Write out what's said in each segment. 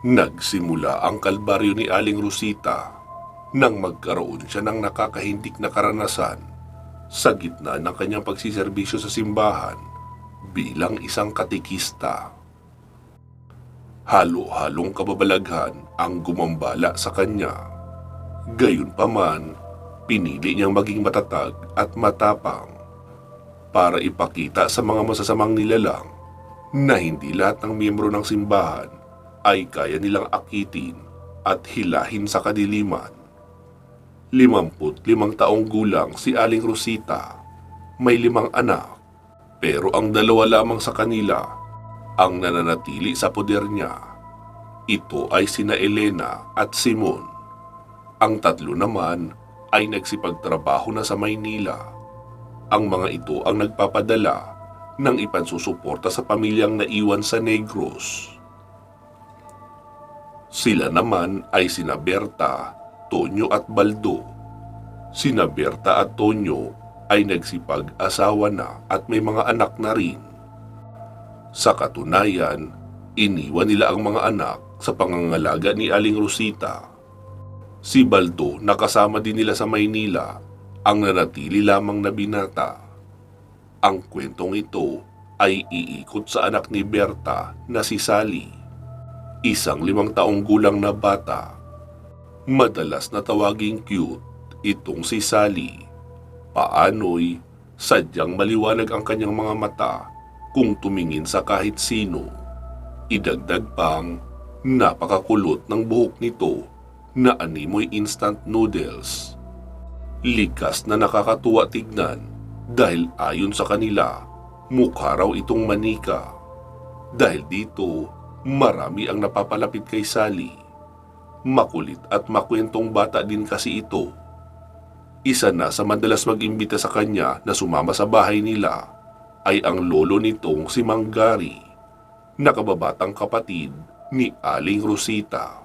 Nagsimula ang kalbaryo ni Aling Rosita nang magkaroon siya ng nakakahindik na karanasan sa gitna ng kanyang pagsiserbisyo sa simbahan bilang isang katikista. Halo-halong kababalaghan ang gumambala sa kanya. Gayunpaman, pinili niyang maging matatag at matapang para ipakita sa mga masasamang nilalang na hindi lahat ng miyembro ng simbahan ay kaya nilang akitin at hilahin sa kadiliman. 55 taong gulang si Aling Rosita, may 5 anak, pero ang 2 lamang sa kanila ang nananatili sa poder niya. Ito ay sina Elena at Simon. Ang 3 naman ay nagsipagtrabaho na sa Maynila. Ang mga ito ang nagpapadala ng ipansusuporta sa pamilyang naiwan sa Negros. Sila naman ay sina Berta, Tonyo at Baldo. Sina Berta at Tonyo ay nagsipag-asawa na at may mga anak na rin. Sa katunayan, iniwan nila ang mga anak sa pangangalaga ni Aling Rosita. Si Baldo na kasama din nila sa Maynila ang nanatili lamang na binata. Ang kwentong ito ay iikot sa anak ni Berta na si Sally, isang 5 taong gulang na bata. Madalas na tawaging cute itong si Sally. Paano'y sadyang maliwanag ang kanyang mga mata kung tumingin sa kahit sino. Idagdag pang napakakulot ng buhok nito na animoy instant noodles. Likas na nakakatuwa tignan dahil ayon sa kanila, mukha raw itong manika. Dahil dito, marami ang napapalapit kay Sally. Makulit at makwentong bata din kasi ito. Isa na sa madalas mag-imbita sa kanya na sumama sa bahay nila ay ang lolo nitong si Mang Gary, na kababatang kapatid ni Aling Rosita.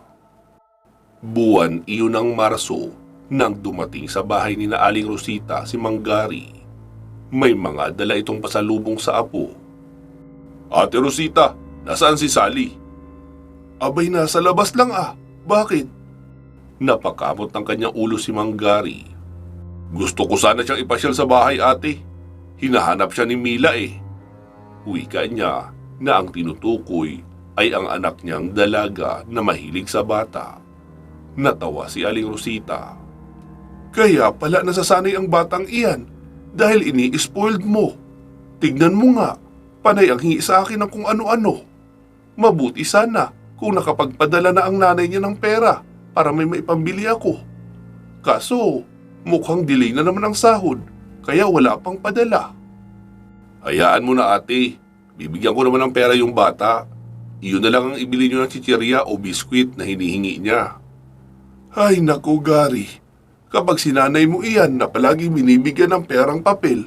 Buwan iyon ng Marso nang dumating sa bahay ni na Aling Rosita si Mang Gary. May mga dala itong pasalubong sa apo. "Ate Rosita, nasaan si Sally?" "Abay, nasa labas lang ah. Bakit?" Napakamot ng kanyang ulo si Mang Gary. "Gusto ko sana siyang ipasyal sa bahay, ate. Hinahanap siya ni Mila eh." Wika niya na ang tinutukoy ay ang anak niyang dalaga na mahilig sa bata. Natawa si Aling Rosita. "Kaya pala nasasanay ang batang iyan dahil ini-spoiled mo. Tignan mo nga, panay ang hingi sa akin ng kung ano-ano. Mabuti sana kung nakapagpadala na ang nanay niya ng pera para may maipambili ako. Kaso, mukhang delay na naman ang sahod, kaya wala pang padala." "Hayaan mo na ate, bibigyan ko naman ng pera yung bata. Iyon na lang ang ibili niyo ng chichirya o biskwit na hinihingi niya." "Ay naku Gary, kapag sinanay mo iyan na palagi binibigyan ng perang papel,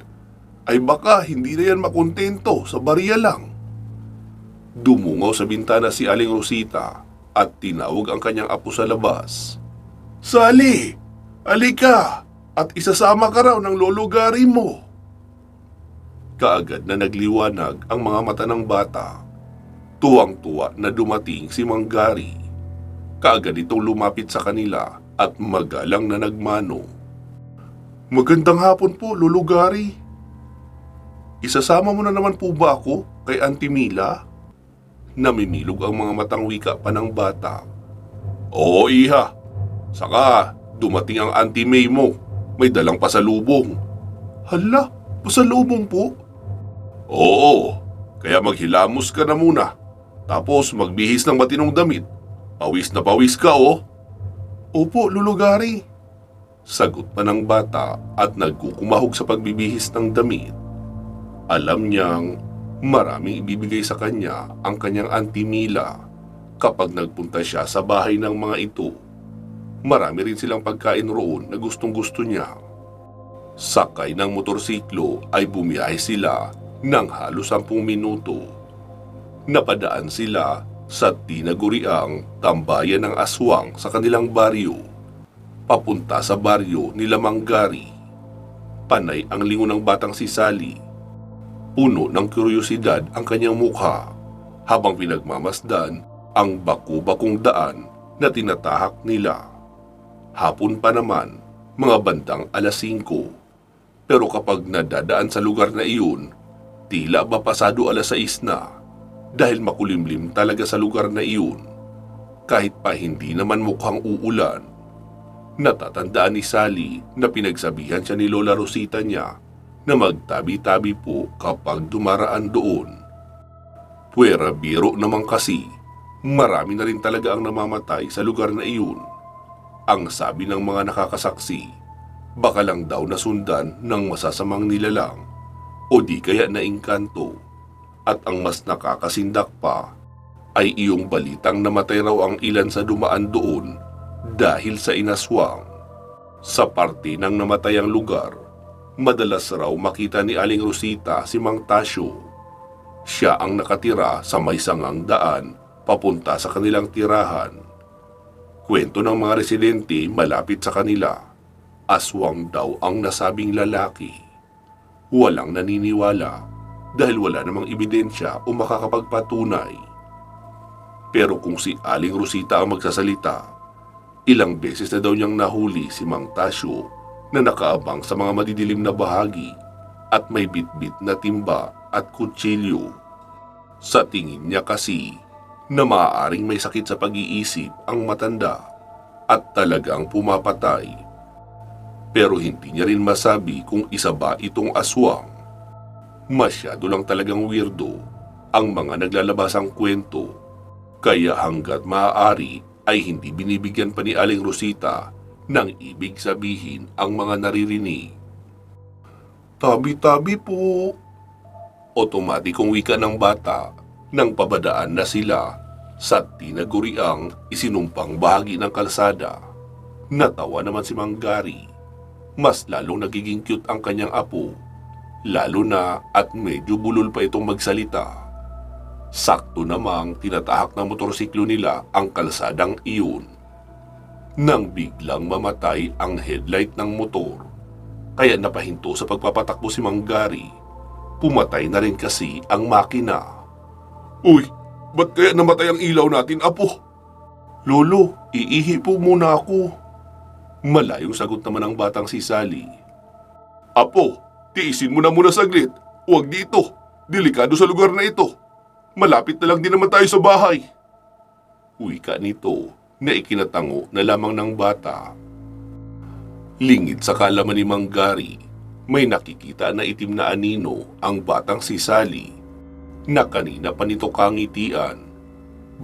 ay baka hindi na yan makontento sa barya lang." Dumungaw sa bintana si Aling Rosita at tinawag ang kanyang apo sa labas. "Sally, alika at isasama ka raw ng lolo Gary mo." Kaagad na nagliwanag ang mga mata ng bata. Tuwang-tuwa na dumating si Mang Gary. Kaagad itong lumapit sa kanila at magalang na nagmano. "Magandang hapon po, Lolo Gary. Isasama mo na naman po ba ako kay Auntie Mila?" Namimilog ang mga matang wika pa ng bata. "Oo, iha. Saka dumating ang Auntie May mo. May dalang pasalubong." "Hala, pasalubong po?" "Oo, kaya maghilamos ka na muna. Tapos magbihis ng matinong damit. Pawis na pawis ka oh." "Opo, Lolo Gary." Sagot pa ng bata at nagkukumahog sa pagbibihis ng damit. Alam niyang maraming ibibigay sa kanya ang kanyang Auntie Mila kapag nagpunta siya sa bahay ng mga ito. Marami rin silang pagkain roon na gustong-gusto niya. Sakay ng motorsiklo ay bumiyahe sila ng halos 10 minuto. Napadaan sila sa tinaguriang tambayan ng aswang sa kanilang baryo, papunta sa baryo nila Mang Gary. Panay ang lingon ng batang si Sally. Puno ng kuryosidad ang kanyang mukha habang pinagmamasdan ang baku-bakong daan na tinatahak nila. Hapon pa naman, mga bandang 5:00. Pero kapag nadadaan sa lugar na iyon, tila ba pasado 6:00 na dahil makulimlim talaga sa lugar na iyon. Kahit pa hindi naman mukhang uulan. Natatandaan ni Sally na pinagsabihan siya ni Lola Rosita niya na magtabi-tabi po kapag dumaraan doon. Puwera biro naman kasi, marami na rin talaga ang namamatay sa lugar na iyon. Ang sabi ng mga nakakasaksi, baka lang daw nasundan ng masasamang nilalang o di kaya naingkanto. At ang mas nakakasindak pa ay iyong balitang namatay raw ang ilan sa dumaan doon dahil sa inaswang. Sa parte ng namatayang lugar, madalas raw makita ni Aling Rosita si Mang Tasyo. Siya ang nakatira sa may sangang daan papunta sa kanilang tirahan. Kwento ng mga residente malapit sa kanila, aswang daw ang nasabing lalaki. Walang naniniwala dahil wala namang ebidensya o makakapagpatunay. Pero kung si Aling Rosita ang magsasalita, ilang beses na daw niyang nahuli si Mang Tasyo na nakaabang sa mga madidilim na bahagi at may bitbit na timba at kutsilyo. Sa tingin niya kasi na maaaring may sakit sa pag-iisip ang matanda at talagang pumapatay. Pero hindi niya rin masabi kung isa ba itong aswang. Masyado lang talagang weirdo ang mga naglalabasang kwento, kaya hanggat maaari ay hindi binibigyan pa ni Aling Rosita ng ibig sabihin ang mga naririnig. Tabi-tabi po. Otomatikong wika ng bata nang pabadaan na sila sa tinaguriang isinumpang bahagi ng kalsada. Natawa naman si Mang Gary. Mas lalong nagiging cute ang kanyang apo, lalo na at medyo bulol pa itong magsalita. Sakto namang tinatahak ng motorsiklo nila ang kalsadang iyon. Nang biglang mamatay ang headlight ng motor, kaya napahinto sa pagpapatakbo si Mang Gary. Pumatay na rin kasi ang makina. Uy, ba't kaya namatay ang ilaw natin, apo? Lolo, iihi po muna ako. Malayong sagot naman ng batang si Sally. Apo, tiisin mo na muna saglit. Huwag dito. Delikado sa lugar na ito. Malapit na lang din naman tayo sa bahay. Wika nito na ikinatango na lamang ng bata. Lingid sa kaalaman ni Mang Gary, may nakikita na itim na anino ang batang si Sally na kanina pa nito kangitian.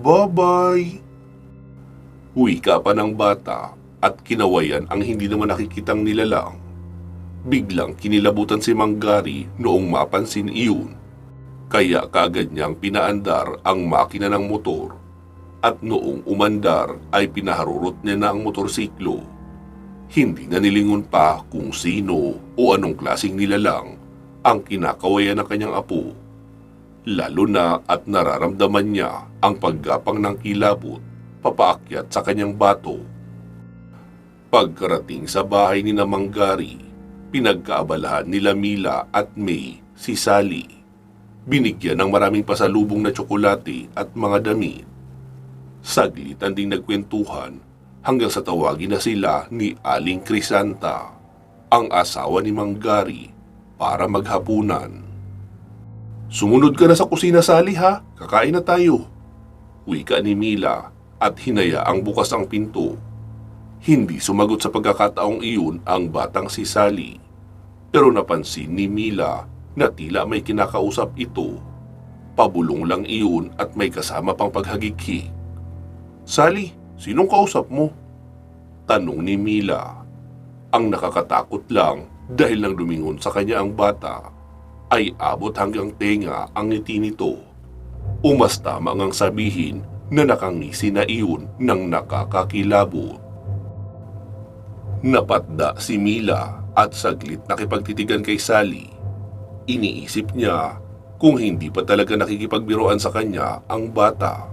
Bye-bye! Wika pa ng bata at kinawayan ang hindi naman nakikitang nilalang. Biglang kinilabutan si Mang Gary noong mapansin iyon. Kaya kaagad niyang pinaandar ang makina ng motor at noong umandar ay pinaharurot niya na ang motorsiklo. Hindi na nilingon pa kung sino o anong klaseng nilalang ang kinakawayan ng kanyang apo. Lalo na at nararamdaman niya ang paggapang ng kilabot papaakyat sa kanyang bato. Pagkarating sa bahay ni Mang Gary, pinagkaabalahan nila Mila at May si Sally. Binigyan ng maraming pasalubong na tsokolate at mga damit. Saglitan ding nagkwentuhan hanggang sa tawagin na sila ni Aling Crisanta, ang asawa ni Mang Gary, para maghapunan. Sumunod ka na sa kusina, Sally, ha? Kakain na tayo. Wika ni Mila at hinayaang bukas ang pinto. Hindi sumagot sa pagkakataong iyon ang batang si Sally. Pero napansin ni Mila na tila may kinakausap ito. Pabulong lang iyon at may kasama pang paghagikik. Sally, sinong kausap mo? Tanong ni Mila. Ang nakakatakot lang dahil nang lumingon sa kanya ang bata, ay abot hanggang tenga ang ngiti nito. Umas tama ngang sabihin na nakangisi na iyon ng nakakakilabot. Napatda si Mila at saglit nakipagtitigan kay Sally. Iniisip niya kung hindi pa talaga nakikipagbiruan sa kanya ang bata.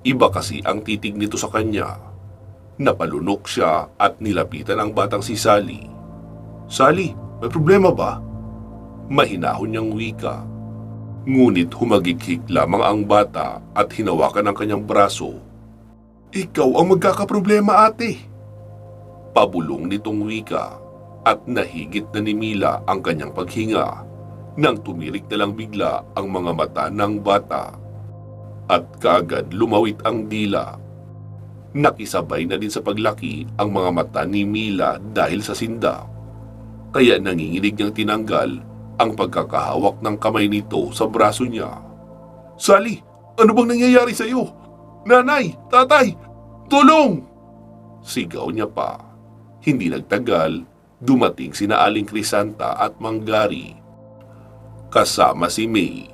Iba kasi ang titig nito sa kanya. Napalunok siya at nilapitan ang batang si Sally. Sally, may problema ba? Mahinahon niyang wika. Ngunit humagighik lamang ang bata at hinawakan ang kanyang braso. Ikaw ang magkakaproblema, ate. Pabulong nitong wika at nahigit na ni Mila ang kanyang paghinga nang tumirik na lang bigla ang mga mata ng bata. At kaagad lumawit ang dila. Nakisabay na din sa paglaki ang mga mata ni Mila dahil sa sindak. Kaya nanginginig niyang tinanggal ang pagkakahawak ng kamay nito sa braso niya. Sally, ano bang nangyayari sa iyo? Nanay, tatay, tulong! Sigaw niya pa. Hindi nagtagal, dumating sina Aling Crisanta at Mang Gary. Kasama si May,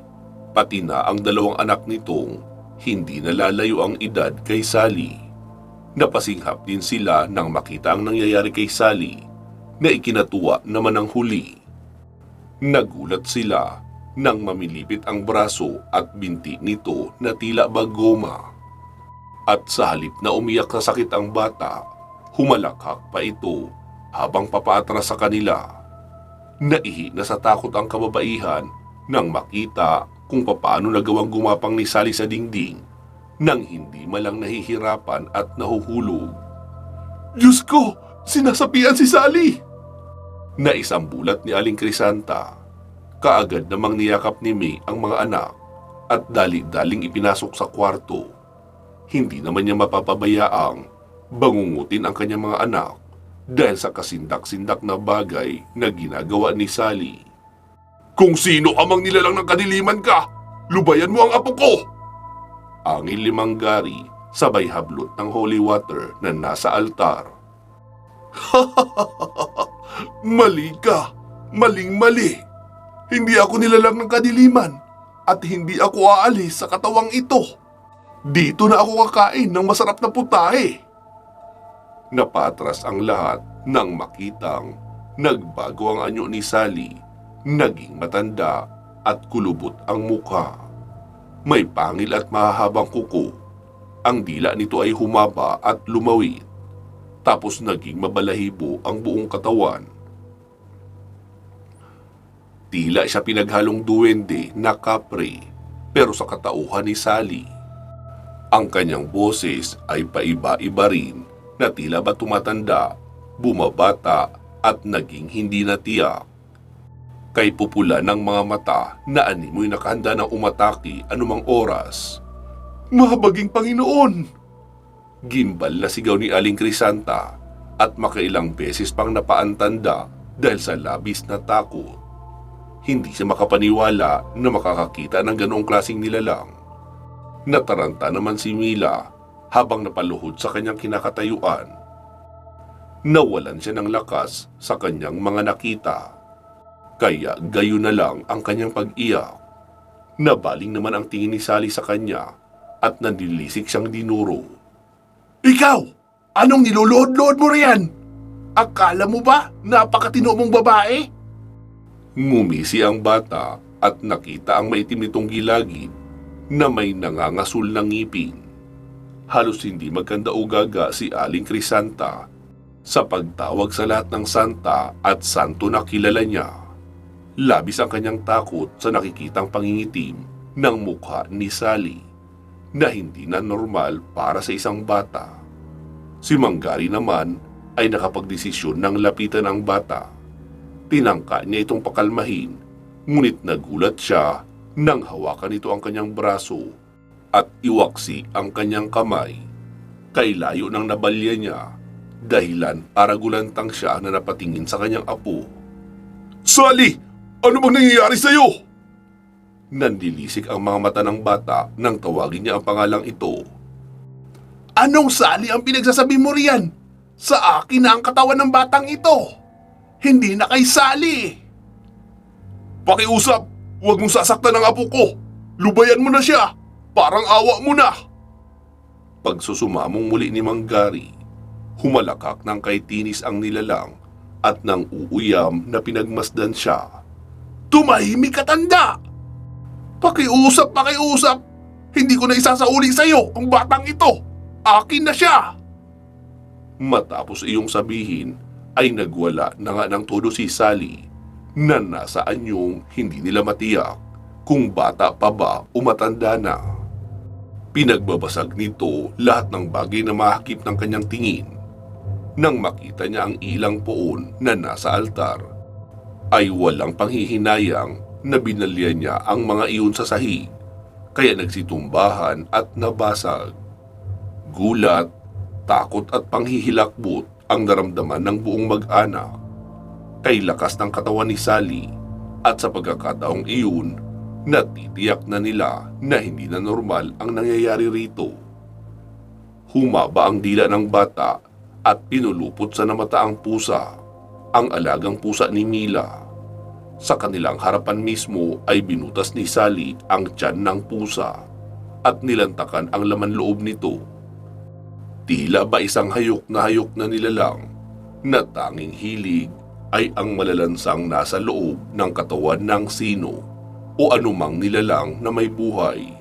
pati na ang dalawang anak nitong hindi nalalayo ang edad kay Sally. Napasinghap din sila nang makita ang nangyayari kay Sally na ikinatuwa naman ang huli. Nagulat sila nang mamilipit ang braso at binti nito na tila bagoma. At sa halip na umiyak sa sakit ang bata, humalakhak pa ito habang papaatras sa kanila. Naihi na sa takot ang kababaihan nang makita kung papaano nagawang gumapang ni Sally sa dingding nang hindi malang nahihirapan at nahuhulog. Diyos ko! Sinasapian si Sally! Naisambulat ni Aling Crisanta. Kaagad namang niyakap ni May ang mga anak at dali-daling ipinasok sa kwarto. Hindi naman niya mapapabayaang bangungutin ang kanyang mga anak dahil sa kasindak-sindak na bagay na ginagawa ni Sally. Kung sino amang nilalang ng kadiliman ka, lubayan mo ang apo ko! Angil ni Mang Gary sabay hablot ng holy water na nasa altar. Mali ka! Maling-mali! Hindi ako nilalang ng kadiliman at hindi ako aalis sa katawang ito. Dito na ako kakain ng masarap na putahe. Napatras ang lahat nang makitang nagbago ang anyo ni Sally, naging matanda at kulubot ang mukha. May pangil at mahahabang kuko. Ang dila nito ay humaba at lumawit. Tapos naging mabalahibo ang buong katawan. Tila siya pinaghalong duwende na kapre, pero sa katauhan ni Sally. Ang kanyang boses ay paiba-iba rin na tila ba tumatanda, bumabata at naging hindi natiyak. Kay pupula ng mga mata na animoy nakahanda ng umatake anumang oras. Mahabaging Panginoon! Gimbal na sigaw ni Aling Crisanta at makailang beses pang napaantanda dahil sa labis na takot. Hindi siya makapaniwala na makakakita ng ganoong klaseng nilalang. Nataranta naman si Mila habang napaluhod sa kanyang kinakatayuan. Nawalan siya ng lakas sa kanyang mga nakita. Kaya gayon na lang ang kanyang pag-iyak. Nabaling naman ang tingin ni Sally sa kanya at nandilisik siyang dinuro. Ikaw! Anong niluluhod-luhod mo riyan? Akala mo ba napakatino mong babae? Ngumisi ang bata at nakita ang maitim nitong gilagid na may nangangasul ng ngipin. Halos hindi magkanda-ugaga si Aling Crisanta sa pagtawag sa lahat ng santa at santo na kilala niya. Labis ang kanyang takot sa nakikitang pangingitim ng mukha ni Sally na hindi na normal para sa isang bata. Si Mang Gary naman ay nakapagdesisyon ng lapitan ang bata. Tinangka niya itong pakalmahin, ngunit nagulat siya nang hawakan ito ang kanyang braso at iwaksi ang kanyang kamay. Kay layo ng nabalya niya, dahilan para gulantang siya na napatingin sa kanyang apo. Sally! Ano bang nangyayari sa'yo? Nandilisik ang mga mata ng bata nang tawagin niya ang pangalang ito. Anong Sally ang pinagsasabi mo riyan? Sa akin na ang katawan ng batang ito. Hindi na kay Sally. Pakiusap, huwag mong sasaktan ang apo ko. Lubayan mo na siya. Parang awa mo na. Pagsusumamong muli ni Mang Gary, humalakak ng kay Tinis ang nilalang at nang uuyam na pinagmasdan siya. Tumahimik ka, tanda! Pakiusap! Hindi ko na isasauli sa'yo ang batang ito. Akin na siya. Matapos iyong sabihin, ay nagwala na nga ng todo si Sally na nasa anyong hindi nila matiyak kung bata pa ba o matanda na. Pinagbabasag nito lahat ng bagay na mahakip ng kanyang tingin. Nang makita niya ang ilang poon na nasa altar, ay walang panghihinayang na binalya niya ang mga iyon sa sahig, kaya nagsitumbahan at nabasag. Gulat, takot at panghihilakbot ang naramdaman ng buong mag-anak. Kay lakas ng katawan ni Sally at sa pagkakataong iyon, natitiyak na nila na hindi na normal ang nangyayari rito. Humaba ang dila ng bata at pinulupot sa namataang pusa, ang alagang pusa ni Mila. Sa kanilang harapan mismo ay binutas ni Sally ang tiyan ng pusa at nilantakan ang laman loob nito. Tila ba isang hayok na nilalang na tanging hilig ay ang malalansang nasa loob ng katawan ng sino o anumang nilalang na may buhay.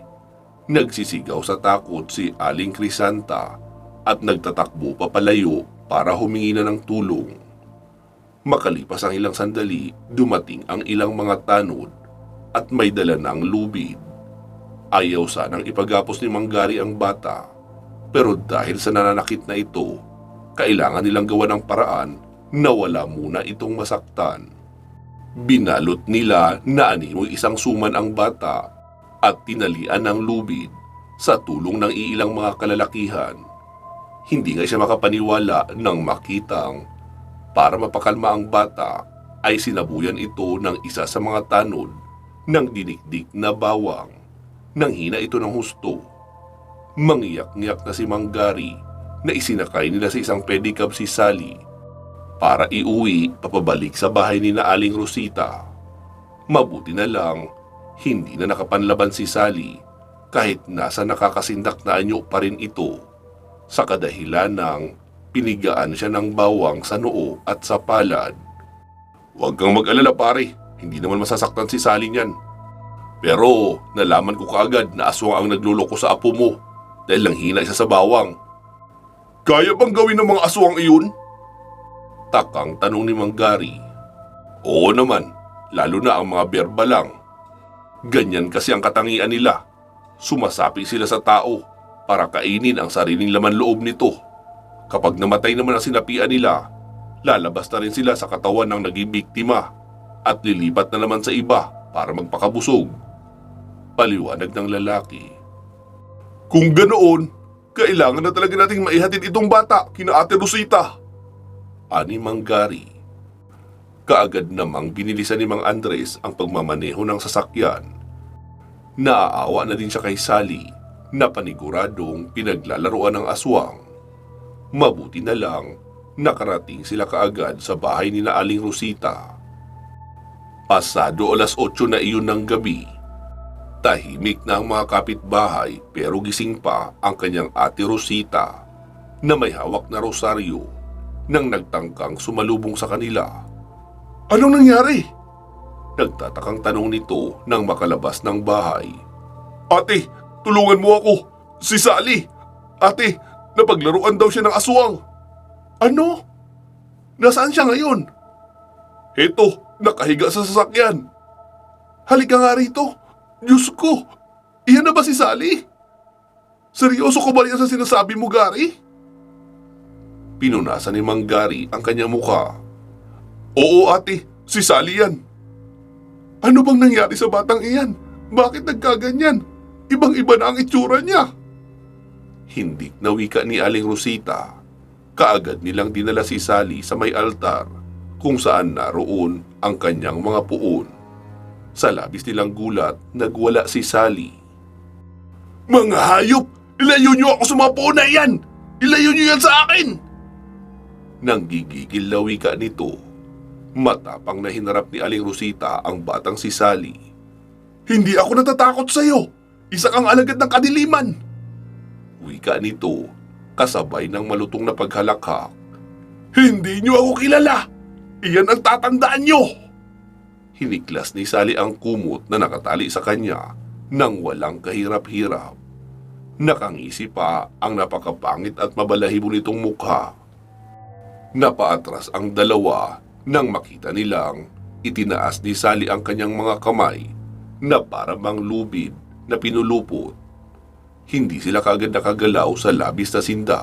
Nagsisigaw sa takot si Aling Crisanta at nagtatakbo papalayo para humingi na ng tulong. Makalipas ang ilang sandali, dumating ang ilang mga tanod at may dala ng lubid. Ayaw sanang ipagapos ni Manggari ang bata, pero dahil sa nananakit na ito, kailangan nilang gawa ng paraan na wala muna itong masaktan. Binalot nila na animoy isang suman ang bata at tinalian ng lubid sa tulong ng iilang mga kalalakihan. Hindi nga siya makapaniwala nang makitang para mapakalma ang bata ay sinabuyan ito ng isa sa mga tanod ng dinikdik na bawang. Nang hina ito ng husto, mangiyak-ngiyak na si Manggari na isinakay nila sa isang pedicab si Sally para iuwi papabalik sa bahay ni na Aling Rosita. Mabuti na lang, hindi na nakapanlaban si Sally kahit nasa nakakasindak na anyo pa rin ito sa kadahilan ng pinigaan siya ng bawang sa noo at sa palad. Huwag kang mag-alala pare, hindi naman masasaktan si Sally niyan. Pero nalaman ko kaagad na aswang ang nagluloko sa apo mo dahil lang hina isa sa bawang. Kaya bang gawin ng mga aswang iyon? Takang tanong ni Manggari. Oo naman, lalo na ang mga berba lang. Ganyan kasi ang katangian nila. Sumasapi sila sa tao para kainin ang sariling laman loob nito. Kapag namatay naman ang sinapian nila, lalabas na rin sila sa katawan ng naging biktima at lilipat na naman sa iba para magpakabusog. Paliwanag ng lalaki. Kung ganoon, kailangan na talaga nating maihatid itong bata kina Ate Rosita, ani Manggari. Kaagad namang binilisan ni Mang Andres ang pagmamaneho ng sasakyan. Naaawa na din siya kay Sally na paniguradong pinaglalaroan ng aswang. Mabuti na lang nakarating sila kaagad sa bahay ni na Aling Rosita. Pasado alas 8 na iyon ng gabi. Tahimik na ang mga kapitbahay pero gising pa ang kanyang Ate Rosita na may hawak na rosaryo nang nagtangkang sumalubong sa kanila. Anong nangyari? Nagtatakang tanong nito nang makalabas ng bahay. Ate, tulungan mo ako! Si Sally! Ate, napaglaruan daw siya ng aswang! Ano? Nasaan siya ngayon? Heto, nakahiga sa sasakyan. Halika nga rito. Diyos ko, iyan na ba si Sally? Seryoso ko ba yan sa sinasabi mo, Gary? Pinunasan ni Manggari ang kanyang mukha. Oo ate, si Sally yan. Ano bang nangyari sa batang iyan? Bakit nagkaganyan? Ibang-iba na ang itsura niya. Hindi na wika ni Aling Rosita. Kaagad nilang dinala si Sally sa may altar kung saan naroon ang kanyang mga puon. Sa labis nilang gulat, nagwala si Sally. Mga hayop! Ilayo niyo ako sa mga puon na iyan! Ilayo niyo yan sa akin! Nanggigigil na wika nito. Matapang na hinarap ni Aling Rosita ang batang si Sally. Hindi ako natatakot sa iyo! Isa kang alagad ng kadiliman! Wika nito, kasabay ng malutong na paghalakhak. Hindi niyo ako kilala! Iyan ang tatandaan niyo! Hiniklas ni Sally ang kumot na nakatali sa kanya nang walang kahirap-hirap. Nakangisi pa ang napakapangit at mabalahibo nitong mukha. Napaatras ang dalawa nang makita nilang itinaas ni Sally ang kanyang mga kamay na parang mang lubid na pinulupot. Hindi sila kagad nakagalaw sa labis na sinda.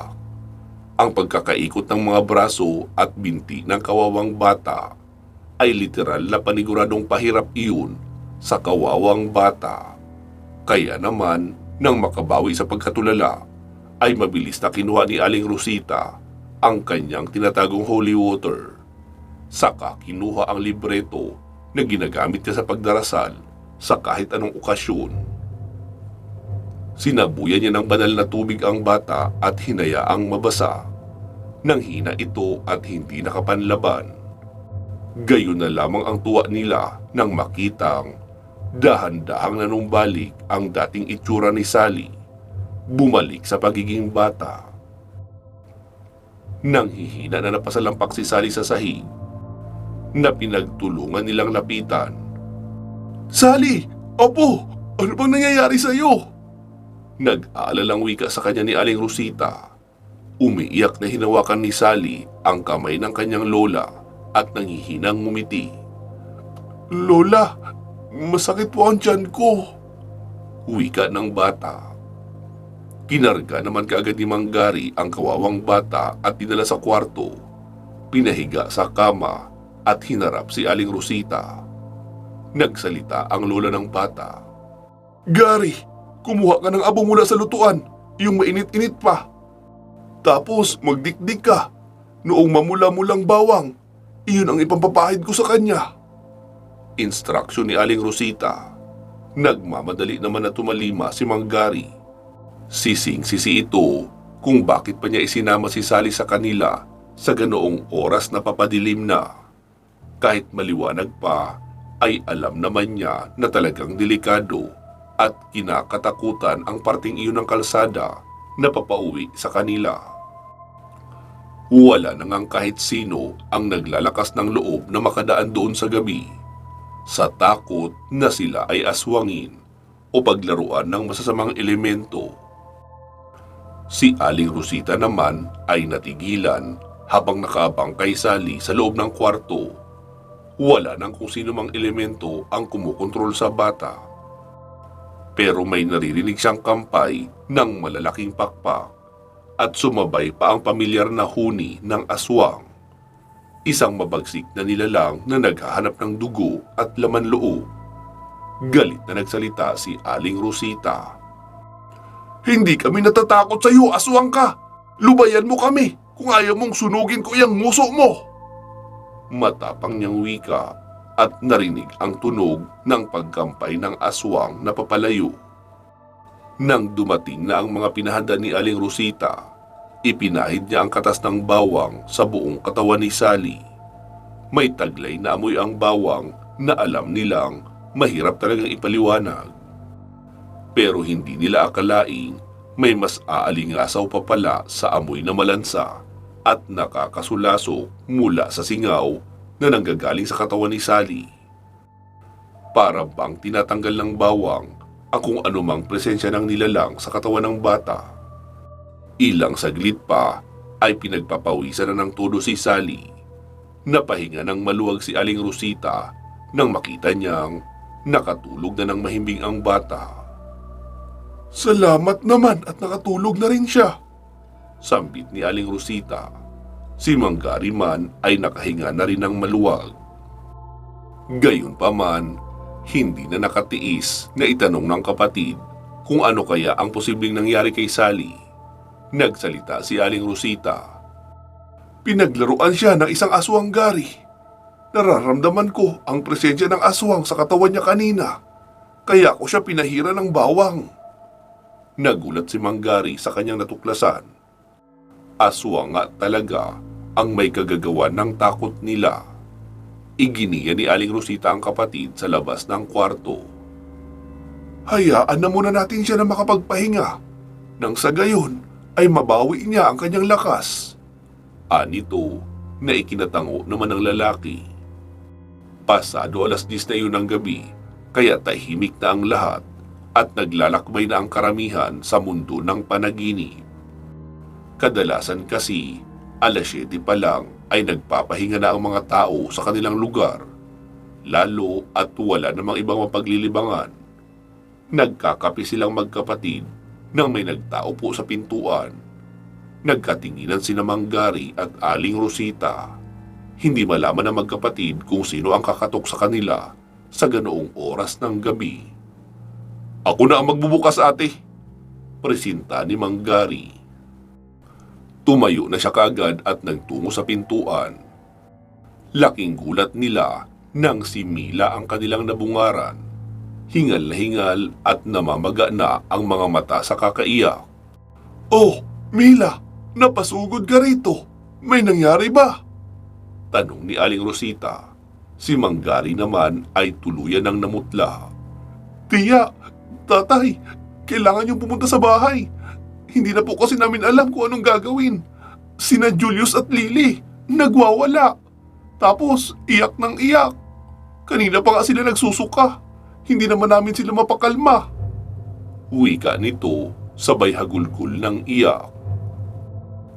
Ang pagkakaikot ng mga braso at binti ng kawawang bata ay literal na paniguradong pahirap iyon sa kawawang bata. Kaya naman, nang makabawi sa pagkatulala, ay mabilis na kinuha ni Aling Rosita ang kanyang tinatagong holy water. Saka kinuha ang libreto na ginagamit niya sa pagdarasal sa kahit anong okasyon. Sinabuyan niya ng banal na tubig ang bata at hinayaang mabasa. Nang hina ito at hindi nakapanlaban. Gayon na lamang ang tuwa nila nang makitang dahan-dahang nanumbalik ang dating itsura ni Sally. Bumalik sa pagiging bata. Nang hihina na napasalampak si Sally sa sahig, na pinagtulungan nilang lapitan. "Sally! Opo! Ano bang nangyayari sa iyo?" Nag-aalalang wika sa kanya ni Aling Rosita. Umiiyak na hinawakan ni Sally ang kamay ng kanyang lola at nanghihinang ngumiti. "Lola, masakit po ang tiyan ko," wika ng bata. Kinarga naman kaagad ni Mang Gary ang kawawang bata at dinala sa kwarto. Pinahiga sa kama at hinarap si Aling Rosita. Nagsalita ang lola ng bata. "Gary, kumuha ka ng abo mula sa lutuan, yung mainit-init pa. Tapos magdikdik ka, noong mamula-mulang bawang, iyon ang ipampapahid ko sa kanya." Instruksyon ni Aling Rosita. Nagmamadali naman na tumalima si Mang Gary. Sising-sisi ito kung bakit pa niya isinama si Sally sa kanila sa ganoong oras na papadilim na. Kahit maliwanag pa, ay alam naman niya na talagang delikado at kinakatakutan ang parting iyon ng kalsada na papauwi sa kanila. Wala na ngang kahit sino ang naglalakas ng loob na makadaan doon sa gabi, sa takot na sila ay aswangin o paglaruan ng masasamang elemento. Si Aling Rosita naman ay natigilan habang nakaabang kay Sally sa loob ng kwarto. Wala nang kung sino mang elemento ang kumukontrol sa bata. Pero may naririnig siyang kampay ng malalaking pakpak at sumabay pa ang pamilyar na huni ng aswang. Isang mabagsik na nilalang na naghahanap ng dugo at laman loob. Galit na nagsalita si Aling Rosita. "Hindi kami natatakot sa iyo, aswang ka! Lubayan mo kami kung ayaw mong sunugin ko iyang nguso mo!" Matapang niyang wika at narinig ang tunog ng pagkampay ng aswang na papalayo. Nang dumating na ang mga pinahanda ni Aling Rosita, ipinahid niya ang katas ng bawang sa buong katawan ni Sally. May taglay na amoy ang bawang na alam nilang mahirap talagang ipaliwanag. Pero hindi nila akalaing may mas aalingasaw pa pala sa amoy na malansa at nakakasulasok mula sa singaw na nanggagaling sa katawan ni Sally. Para bang tinatanggal ng bawang ang kung anumang presensya ng nilalang sa katawan ng bata. Ilang saglit pa ay pinagpapawisan na ng todo si Sally. Napahinga ng maluwag si Aling Rosita nang makita niyang nakatulog na ng mahimbing ang bata. "Salamat naman at nakatulog na rin siya," sambit ni Aling Rosita. Si Mang Gary man ay nakahinga na rin ng maluwag. Gayunpaman, hindi na nakatiis na itanong ng kapatid kung ano kaya ang posibleng nangyari kay Sally. Nagsalita si Aling Rosita. "Pinaglaruan siya ng isang aswang, Gary. Nararamdaman ko ang presensya ng aswang sa katawan niya kanina, kaya ko siya pinahira ng bawang." Nagulat si Mang Gary sa kanyang natuklasan. Aswang nga talaga ang may kagagawan ng takot nila. Iginiya ni Aling Rosita ang kapatid sa labas ng kwarto. "Hayaan na muna natin siya na makapagpahinga, nang sa gayon ay mabawi niya ang kanyang lakas." Anito na ikinatango naman ng lalaki. Pasado 10:00 na yun ng gabi, kaya tahimik na ang lahat at naglalakbay na ang karamihan sa mundo ng panaginip. Kadalasan kasi, 7:00 pa lang ay nagpapahinga na ang mga tao sa kanilang lugar. lalo at wala namang ibang mapaglilibangan. Nagkakape silang magkapatid nang may nagtao po sa pintuan. Nagkatinginan sina Manggari at Aling Rosita. Hindi malaman ng magkapatid kung sino ang kakatok sa kanila sa ganoong oras ng gabi. "Ako na ang magbubukas, ate," presinta ni Manggari. Tumayo na siya kaagad at nagtungo sa pintuan. Laking gulat nila nang si Mila ang kanilang nabungaran. Hingal na hingal at namamaga na ang mga mata sa kakaiyak. "Oh, Mila, napasugod ka rito. May nangyari ba?" tanong ni Aling Rosita. Si Manggari naman ay tuluyan ng namutla. "Tiya, tatay, kailangan niyong pumunta sa bahay. Hindi na po kasi namin alam kung anong gagawin. Sina Julius at Lily, nagwawala. Tapos, iyak ng iyak. Kanina pa nga sila nagsusuka. Hindi naman namin sila mapakalma." Wika nito, sabay hagulgol ng iyak.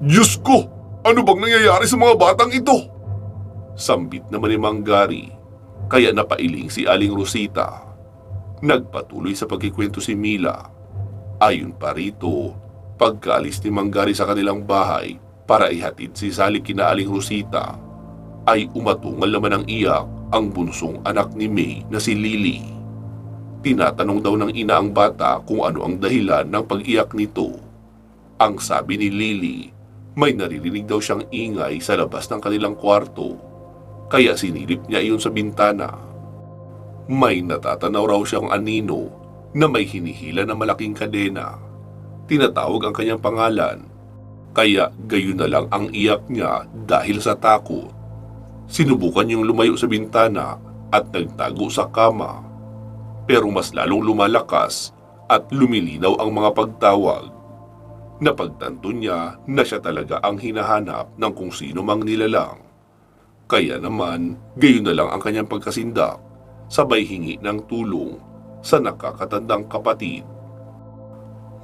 "Diyos ko! Ano bang nangyayari sa mga batang ito?" Sambit naman ni Manggari, kaya napailing si Aling Rosita. Nagpatuloy sa pagkikwento si Mila. Ayon pa rito, pagkaalis ni Manggari sa kanilang bahay para ihatid si Sally kina Aling Rosita, ay umatungal naman ng iyak ang bunsong anak ni May na si Lily. Tinatanong daw ng ina ang bata kung ano ang dahilan ng pag-iyak nito. Ang sabi ni Lily, may naririnig daw siyang ingay sa labas ng kanilang kwarto, kaya sinilip niya iyon sa bintana. May natatanaw raw siyang anino na may hinihila na malaking kadena. Tinatawag ang kanyang pangalan, kaya gayon na lang ang iyak niya dahil sa takot. Sinubukan niyang lumayo sa bintana at nagtago sa kama, pero mas lalong lumalakas at lumilinaw ang mga pagtawag. Napagtanto niya na siya talaga ang hinahanap ng kung sino mang nilalang. Kaya naman, gayon na lang ang kanyang pagkasindak, sabay hingi ng tulong sa nakakatandang kapatid.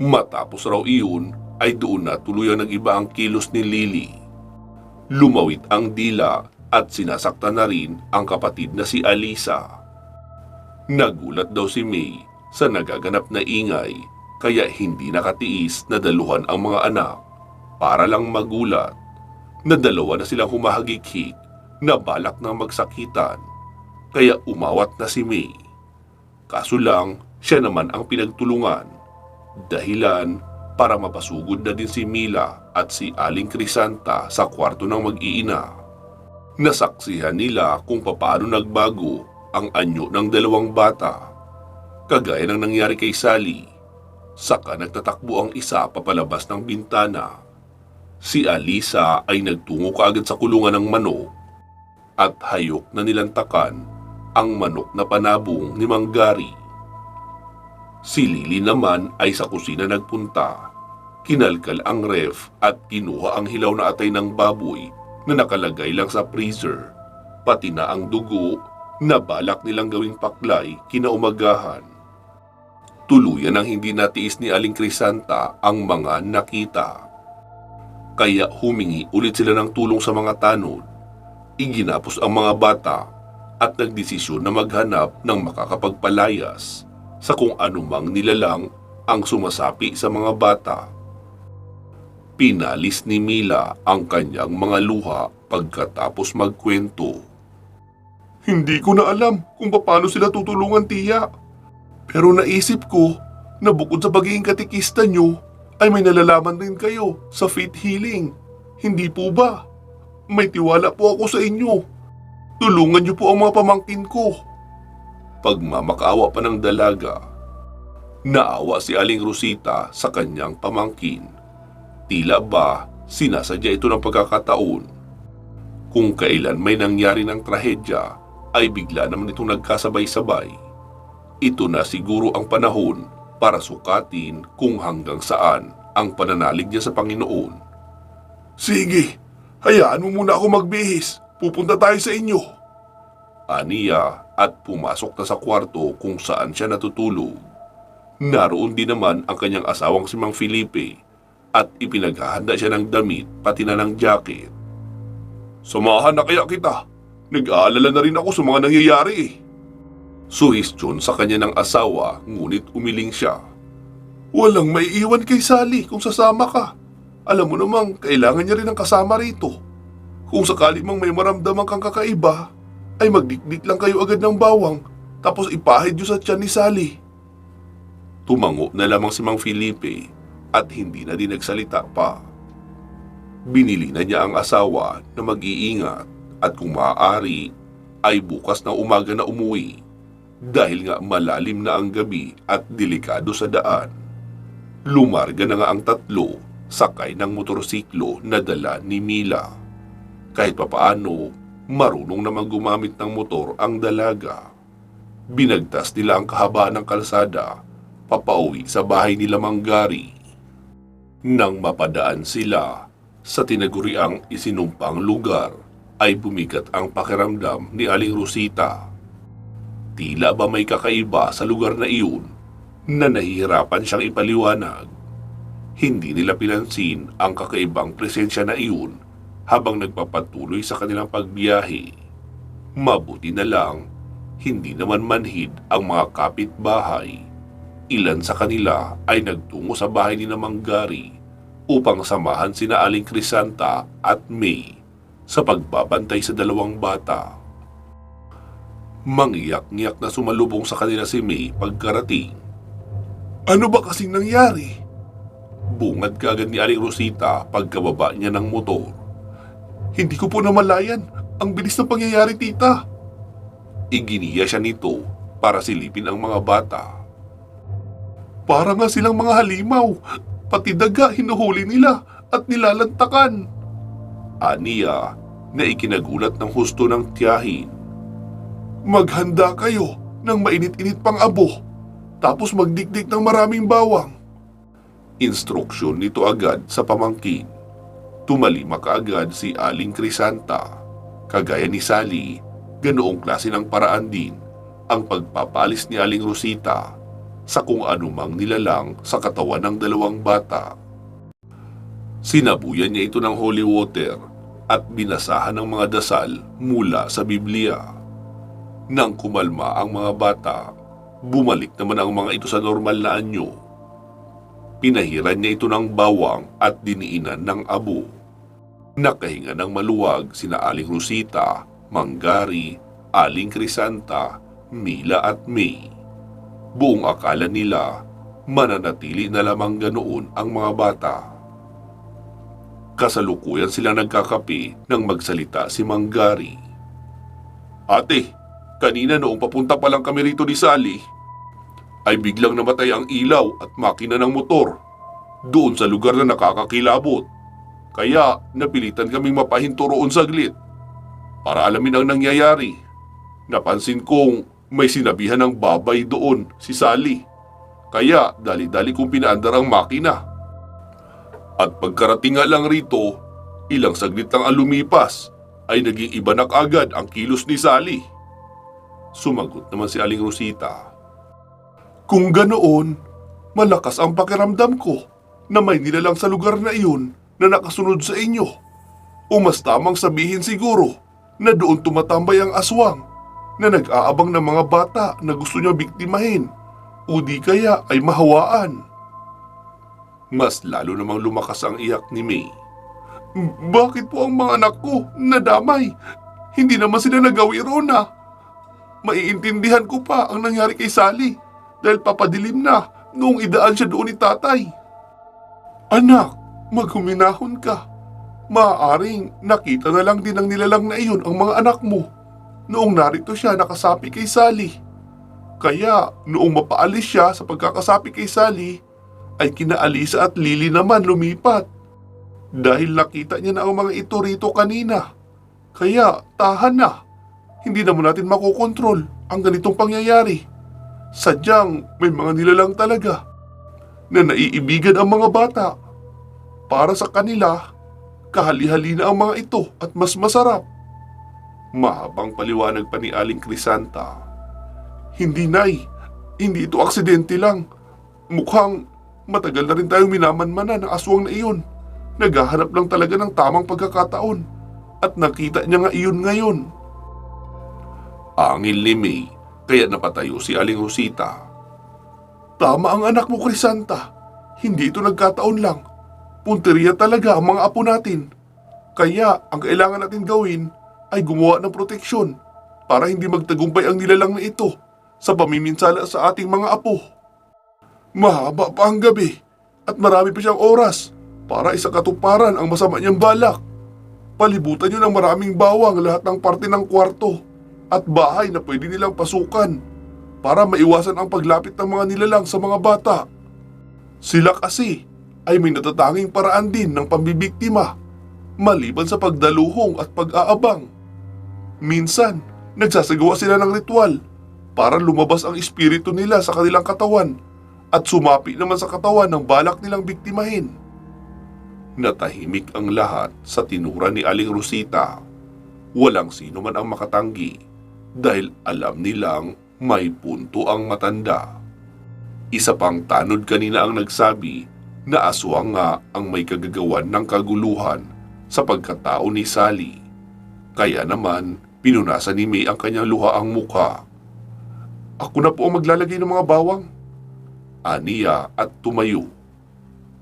Matapos raw iyon, ay doon na tuluyang nag-iba ang kilos ni Lily. Lumawit ang dila at sinasaktan na rin ang kapatid na si Alisa. Nagulat daw si May sa nagaganap na ingay, kaya hindi nakatiis na daluhan ang mga anak para lang magulat na dalawa na silang humahagik-hik na balak na magsakitan, kaya umawat na si May. Kaso lang, siya naman ang pinagtulungan, dahilan para mapasugod na din si Mila at si Aling Crisanta sa kwarto ng mag-iina. Nasaksihan nila kung papaano nagbago ang anyo ng dalawang bata, kagaya ng nangyari kay Sally. Saka nagtatakbo ang isa papalabas ng bintana. Si Alisa ay nagtungo kaagad sa kulungan ng manok at hayok na nilantakan ang manok na panabong ni Manggari. Si Lily naman ay sa kusina nagpunta. Kinalkal ang ref at kinuha ang hilaw na atay ng baboy na nakalagay lang sa freezer, pati na ang dugo na balak nilang gawing paklay kinaumagahan. Tuluyan ang hindi natiis ni Aling Crisanta ang mga nakita. Kaya humingi ulit sila ng tulong sa mga tanod. Iginapos ang mga bata at nagdesisyon na maghanap ng makakapagpalayas sa kung anumang nilalang ang sumasapi sa mga bata. Pinalis ni Mila ang kanyang mga luha pagkatapos magkwento. "Hindi ko na alam kung paano sila tutulungan, tiya. Pero naisip ko na bukod sa pagiging katikista nyo, ay may nalalaman din kayo sa faith healing. Hindi po ba? May tiwala po ako sa inyo. Tulungan niyo po ang mga pamangkin ko." Pagmamakaawa pa ng dalaga, naawa si Aling Rosita sa kanyang pamangkin. Tila ba sinasadya ito ng pagkakataon. Kung kailan may nangyari ng trahedya, ay bigla naman itong nagkasabay-sabay. Ito na siguro ang panahon para sukatin kung hanggang saan ang pananalig niya sa Panginoon. "Sige, hayaan mo muna ako magbihis. Pupunta tayo sa inyo," aniya at pumasok na sa kwarto kung saan siya natutulog. Naroon din naman ang kanyang asawang si Mang Felipe at ipinaghahanda siya ng damit pati na ng jacket. "Samahan na kaya kita. Nag-aalala na rin ako sa mga nangyayari eh. Suhestyon sa kanya ng asawa, ngunit umiling siya. Walang maiiwan kay Sally kung sasama ka. Alam mo namang kailangan niya rin ng kasama rito. Kung sakali mang may maramdaman kang kakaiba, ay magdikdik lang kayo agad ng bawang tapos ipahid niyo sa tiyan ni Sally. Tumango na lamang si Mang Felipe at hindi na din nagsalita pa. Binili na niya ang asawa na mag-iingat at kung maaari ay bukas na umaga na umuwi dahil nga malalim na ang gabi at delikado sa daan. Lumarga na nga ang tatlo sakay ng motorsiklo na dala ni Mila. Kahit papaano, marunong namang gumamit ng motor ang dalaga. Binagtas nila ang kahabaan ng kalsada papauwi sa bahay nila Manggari. Nang mapadaan sila sa tinaguriang isinumpang lugar, ay bumigat ang pakiramdam ni Aling Rosita. Tila ba may kakaiba sa lugar na iyon na nahihirapan siyang ipaliwanag. Hindi nila pinansin ang kakaibang presensya na iyon habang nagpapatuloy sa kanilang pagbiyahe. Mabuti na lang, hindi naman manhid ang mga kapitbahay. Ilan sa kanila ay nagtungo sa bahay ni Manggari upang samahan sina Aling Crisanta at May sa pagbabantay sa dalawang bata. Mangiyak-ngiyak na sumalubong sa kanila si May pagkarating. Ano ba kasing nangyari? Bungad kaagad ni Aling Rosita pagkababa niya ng motor. Hindi ko po namalayan. Ang bilis ng pangyayari, tita. Iginiya siya nito para silipin ang mga bata. Para nga silang mga halimaw. Pati daga hinuhuli nila at nilalantakan. Aniya na ikinagulat ng husto ng tiyahin. Maghanda kayo ng mainit-init pang abo, tapos magdikdik ng maraming bawang. Instruksyon nito agad sa pamangkin. Tumalima kaagad si Aling Crisanta. Kagaya ni Sally, ganoong klase ng paraan din ang pagpapalis ni Aling Rosita sa kung anumang nilalang sa katawan ng dalawang bata. Sinabuyan niya ito ng holy water at binasahan ng mga dasal mula sa Biblia. Nang kumalma ang mga bata, bumalik naman ang mga ito sa normal na anyo. Pinahiran niya ito ng bawang at diniinan ng abo. Nakahinga ng maluwag sina Aling Rosita, Manggari, Aling Crisanta, Mila at May. Buong akala nila, mananatili na lamang ganoon ang mga bata. Kasalukuyan sila nagkakape nang magsalita si Manggari. Ate, kanina noong papunta pa lang kami rito ni Sally, ay biglang namatay ang ilaw at makina ng motor doon sa lugar na nakakakilabot. Kaya napilitan kaming mapahinto roon saglit para alamin ang nangyayari. Napansin kong may sinabihan ng babay doon si Sally. Kaya dali-dali kong pinaandar ang makina. At pagkarating nga lang rito, ilang saglit lang ang lumipas, ay naging iba na kaagad ang kilos ni Sally. Sumagot naman si Aling Rosita. Kung ganoon, malakas ang pakiramdam ko na may nilalang sa lugar na iyon na nakasunod sa inyo. O mas tamang sabihin siguro na doon tumatambay ang aswang na nag-aabang ng mga bata na gusto niya biktimahin o di kaya ay mahawaan. Mas lalo namang lumakas ang iyak ni May. Bakit po ang mga anak ko nadamay? Hindi naman sila nagawi Rona. Maiintindihan ko pa ang nangyari kay Sally dahil papadilim na noong idaan siya doon ni tatay. Anak, maghuminahon ka. Maaaring nakita na lang din ng nilalang na iyon ang mga anak mo noong narito siya nakasapi kay Sally. Kaya noong mapaalis siya sa pagkakasapi kay Sally, ay kina Alisa at Lily naman lumipat. Dahil nakita niya na ang mga ito rito kanina. Kaya tahan na. Hindi naman natin makokontrol ang ganitong pangyayari. Sadyang may mga nilalang talaga na naiibigan ang mga bata. Para sa kanila, kahali-hali na ang mga ito at mas masarap. Mahabang paliwanag pa ni Aling Crisanta. Hindi, Nay. Hindi ito aksidente lang. Mukhang matagal na rin tayong minamanmanan ng aswang na iyon. Naghahanap lang talaga ng tamang pagkakataon. At nakita niya nga iyon ngayon. Angil ni May, kaya napatayo si Aling Rosita. Tama ang anak mo, Crisanta. Hindi ito nagkataon lang. Punteriya talaga ang mga apo natin. Kaya ang kailangan natin gawin ay gumawa ng proteksyon para hindi magtagumpay ang nilalang na ito sa pamiminsala sa ating mga apo. Mahaba pa ang gabi at marami pa siyang oras para isakatuparan ang masama niyang balak. Palibutan niyo ng maraming bawang lahat ng parte ng kwarto at bahay na pwede nilang pasukan para maiwasan ang paglapit ng mga nilalang sa mga bata. Sila kasi ay may natatanging paraan din ng pambibiktima maliban sa pagdaluhong at pag-aabang. Minsan, nagsasagawa sila ng ritual para lumabas ang espiritu nila sa kanilang katawan at sumapi naman sa katawan ng balak nilang biktimahin. Natahimik ang lahat sa tinura ni Aling Rosita. Walang sino man ang makatanggi dahil alam nilang may punto ang matanda. Isa pang tanod kanina ang nagsabi na aswang nga ang may kagagawan ng kaguluhan sa pagkatao ni Sally. Kaya naman, pinunasan ni May ang kanyang luhaang mukha. Ako na po ang maglalagay ng mga bawang, aniya at tumayo.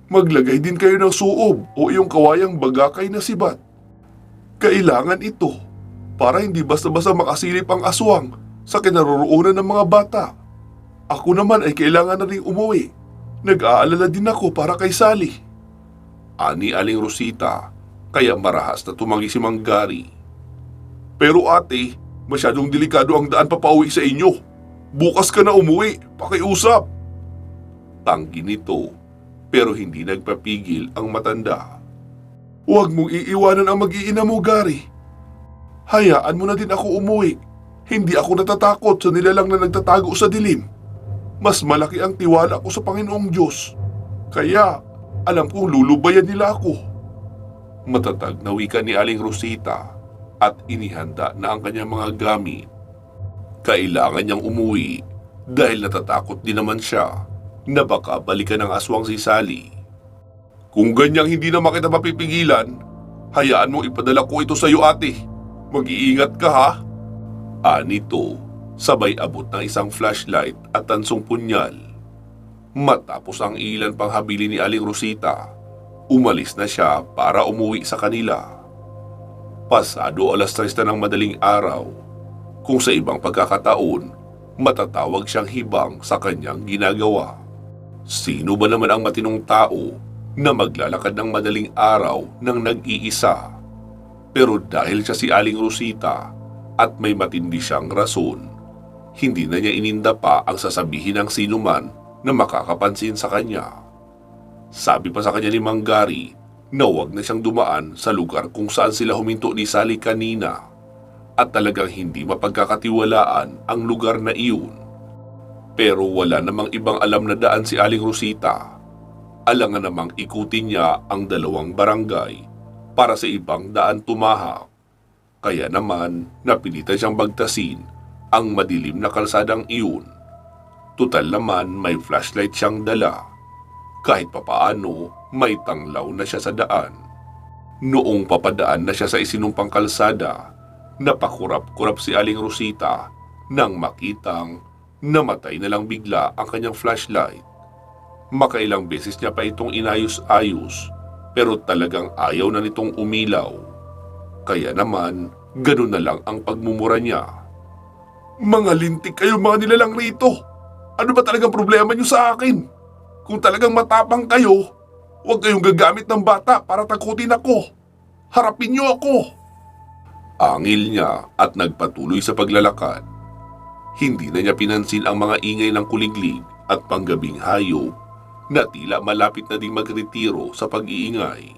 Maglagay din kayo ng suob o iyong kawayang bagakay na sibat. Kailangan ito para hindi basta-basta makasilip ang aswang sa kinaroroonan ng mga bata. Ako naman ay kailangan na rin umuwi. Nag-aalala din ako para kay Sally. Ani Aling Rosita, kaya marahas na tumanggi si Mang Gary. Pero ate, masyadong delikado ang daan papauwi sa inyo. Bukas ka na umuwi, pakiusap. Tanggi nito, pero hindi nagpapigil ang matanda. Huwag mong iiwanan ang mag-iina mo, Gary. Hayaan mo na din ako umuwi. Hindi ako natatakot sa nilalang na nagtatago sa dilim. Mas malaki ang tiwala ko sa Panginoong Diyos. Kaya, alam kong lulubayan nila ako. Matatag na wika ni Aling Rosita at inihanda na ang kanyang mga gamit. Kailangan niyang umuwi dahil natatakot din naman siya na baka balikan ng aswang si Sally. Kung ganyang hindi na kita mapipigilan, hayaan mo ipadala ko ito sa iyo, ate. Mag-iingat ka, ha? Anito, sabay abot ng isang flashlight at tansong punyal. Matapos ang ilan pang habili ni Aling Rosita, umalis na siya para umuwi sa kanila. Pasado 3:00 na ng madaling araw, kung sa ibang pagkakataon, matatawag siyang hibang sa kanyang ginagawa. Sino ba naman ang matinong tao na maglalakad ng madaling araw ng nag-iisa? Pero dahil siya si Aling Rosita at may matindi siyang rason, hindi na niya ininda pa ang sasabihin ng sinuman na makakapansin sa kanya. Sabi pa sa kanya ni Mang Gary na huwag na siyang dumaan sa lugar kung saan sila huminto ni Sally kanina at talagang hindi mapagkakatiwalaan ang lugar na iyon. Pero wala namang ibang alam na daan si Aling Rosita. Alangan namang ikutin niya ang 2 barangay para sa ibang daan tumahak. Kaya naman napilitan siyang bagtasin ang madilim na kalsadang iyon. Tutal naman may flashlight siyang dala. Kahit papaano may tanglaw na siya sa daan. Noong papadaan na siya sa isinumpang kalsada, napakurap-kurap si Aling Rosita nang makitang namatay na lang bigla ang kanyang flashlight. Makailang beses niya pa itong inayos-ayos pero talagang ayaw na nitong umilaw. Kaya naman, ganun na lang ang pagmumura niya. Mga lintik kayo mga nilalang rito. Ano ba talagang problema niyo sa akin? Kung talagang matapang kayo, huwag kayong gagamit ng bata para takutin ako. Harapin niyo ako. Angil niya at nagpatuloy sa paglalakad. Hindi na niya pinansin ang mga ingay ng kuliglig at panggabing hayop na tila malapit na ding magretiro sa pag-iingay.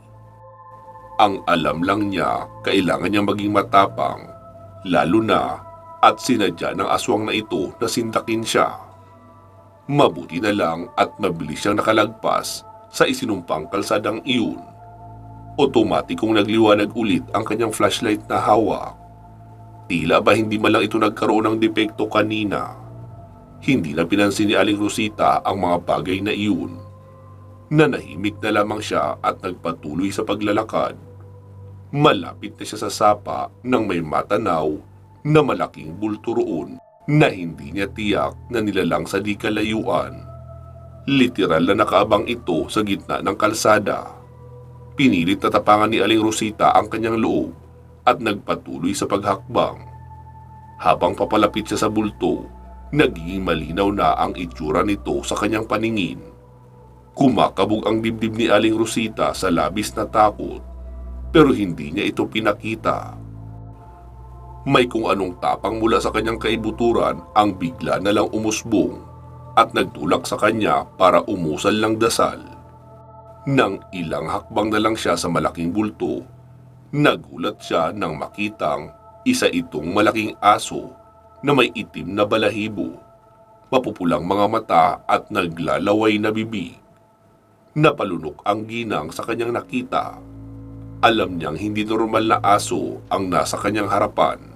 Ang alam lang niya, kailangan niyang maging matapang, lalo na at sinadya ng aswang na ito na sindakin siya. Mabuti na lang at mabilis siyang nakalagpas sa isinumpang kalsadang iyon. Otomatikong nagliwanag ulit ang kanyang flashlight na hawak. Tila ba hindi man lang ito nagkaroon ng depekto kanina? Hindi na pinansin ni Aling Rosita ang mga bagay na iyon. Nanahimik na lamang siya at nagpatuloy sa paglalakad. Malapit na siya sa sapa nang may matanaw na malaking bulto roon na hindi niya tiyak na nilalang sa di kalayuan. Literal na nakaabang ito sa gitna ng kalsada. Pinilit na tapangan ni Aling Rosita ang kanyang loob at nagpatuloy sa paghakbang. Habang papalapit siya sa bulto, nagiging malinaw na ang itsura nito sa kanyang paningin. Kumakabog ang dibdib ni Aling Rosita sa labis na takot, pero hindi niya ito pinakita. May kung anong tapang mula sa kanyang kaibuturan ang bigla na lang umusbong at nagtulak sa kanya para umusal ng dasal. Nang ilang hakbang na lang siya sa malaking bulto, nagulat siya nang makitang isa itong malaking aso na may itim na balahibo, mapupulang mga mata at naglalaway na bibig. Napalunok ang ginang sa kanyang nakita. Alam niyang hindi normal na aso ang nasa kanyang harapan.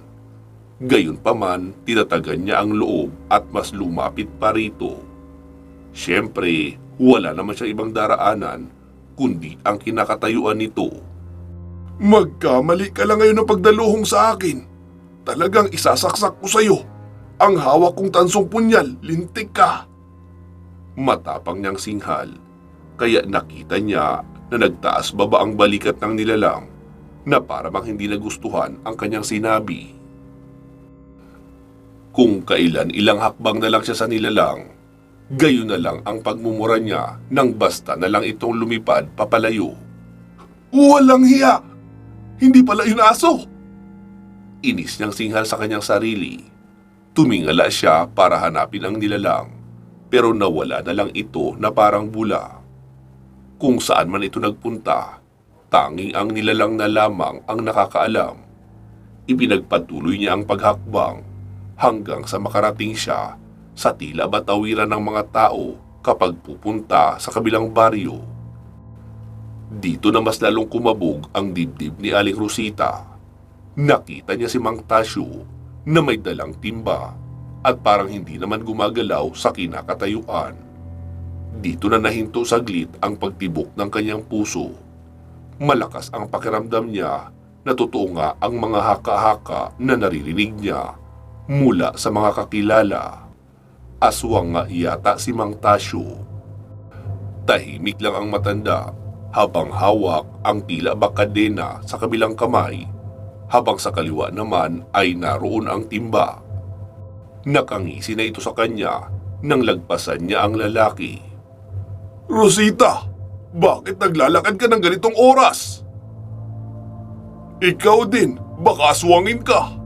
Gayunpaman, tinatagan niya ang loob at mas lumapit pa rito. Siyempre, wala naman siya ibang daraanan kundi ang kinakatayuan nito. Magkamali ka lang ngayon ng pagdaluhong sa akin. Talagang isasaksak ko sa iyo. Ang hawak kong tansong punyal, lintik ka. Matapang niyang singhal, kaya nakita niya na nagtaas baba ang balikat ng nilalang na para bang hindi nagustuhan ang kanyang sinabi. Kung kailan ilang hakbang na lang siya sa nilalang, gayon na lang ang pagmumura niya nang basta na lang itong lumipad papalayo. Walang hiya! Hindi pala yun aso! Inis niyang singhal sa kanyang sarili. Tumingala siya para hanapin ang nilalang, pero nawala na lang ito na parang bula. Kung saan man ito nagpunta, tanging ang nilalang na lamang ang nakakaalam. Ipinagpatuloy niya ang paghakbang hanggang sa makarating siya sa tila batawiran ng mga tao kapag pupunta sa kabilang baryo. Dito na mas lalong kumabog ang dibdib ni Aling Rosita. Nakita niya si Mang Tasyo na may dalang timba at parang hindi naman gumagalaw sa kinakatayuan. Dito na nahinto saglit ang pagtibok ng kanyang puso. Malakas ang pakiramdam niya na totoo nga ang mga haka-haka na naririnig niya mula sa mga kakilala. Aswang nga yata si Mang Tasyo. Tahimik lang ang matanda habang hawak ang tila ba kadena sa kabilang kamay, habang sa kaliwa naman ay naroon ang timba. Nakangisi na ito sa kanya nang lagpasan niya ang lalaki. Rosita, bakit naglalakad ka ng ganitong oras? Ikaw din, baka aswangin ka.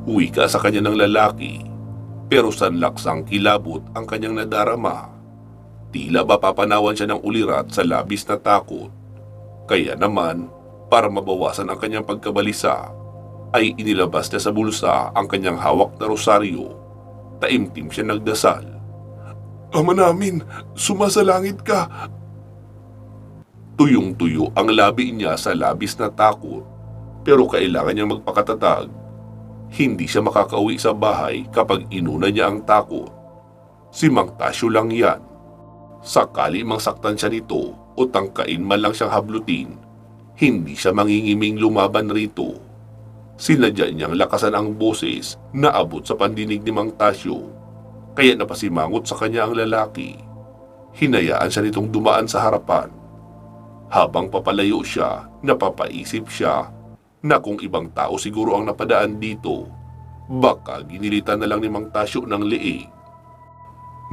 Wika sa kanya ng lalaki, pero sanlaksang kilabot ang kanyang nadarama. Tila ba papanawan siya ng ulirat sa labis na takot. Kaya naman, para mabawasan ang kanyang pagkabalisa, ay inilabas niya sa bulsa ang kanyang hawak na rosaryo. Taimtim siya nagdasal. Ama namin, sumasalangit ka. Tuyong-tuyo ang labi niya sa labis na takot, pero kailangan niyang magpakatatag. Hindi siya makakauwi sa bahay kapag inuna niya ang takot. Si Mang Tasyo lang yan. Sakali mang saktan siya nito o tangkain man lang siyang hablutin, hindi siya mangingiming lumaban rito. Sinadya niyang lakasan ang boses na abot sa pandinig ni Mang Tasyo, kaya napasimangot sa kanya ang lalaki. Hinayaan siya nitong dumaan sa harapan. Habang papalayo siya, napapaisip siya na kung ibang tao siguro ang napadaan dito, baka ginilitan na lang ni Mang Tasyo ng leeg.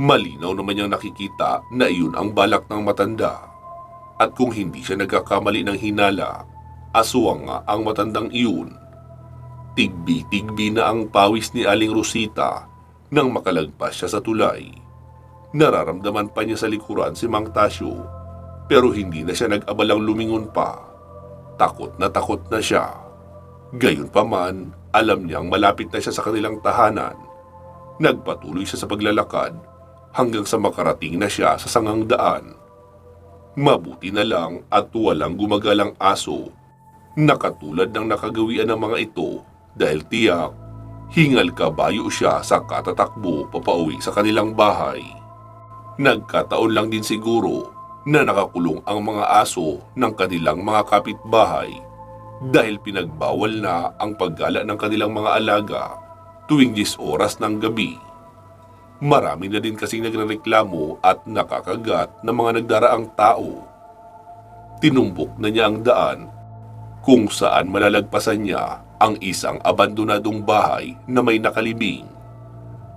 Malinaw naman niyang nakikita na iyon ang balak ng matanda. At kung hindi siya nagkakamali ng hinala, aswang nga ang matandang iyon. Tigbi-tigbi na ang pawis ni Aling Rosita nang makalagpas siya sa tulay. Nararamdaman pa niya sa likuran si Mang Tasyo, pero hindi na siya nag-abalang lumingon pa. Takot na siya. Gayunpaman, alam niyang malapit na siya sa kanilang tahanan. Nagpatuloy siya sa paglalakad hanggang sa makarating na siya sa sangang daan. Mabuti na lang at walang gumagalang aso na katulad ng nakagawian ng mga ito dahil tiyak, hingal kabayo siya sa katatakbo papauwi sa kanilang bahay. Nagkataon lang din siguro na nakakulong ang mga aso ng kanilang mga kapitbahay dahil pinagbawal na ang paggala ng kanilang mga alaga tuwing 10 oras ng gabi. Marami na din kasing nagrereklamo at nakakagat ng mga nagdaraang tao. Tinumbok na niya ang daan kung saan malalagpasan niya ang isang abandonadong bahay na may nakalibing.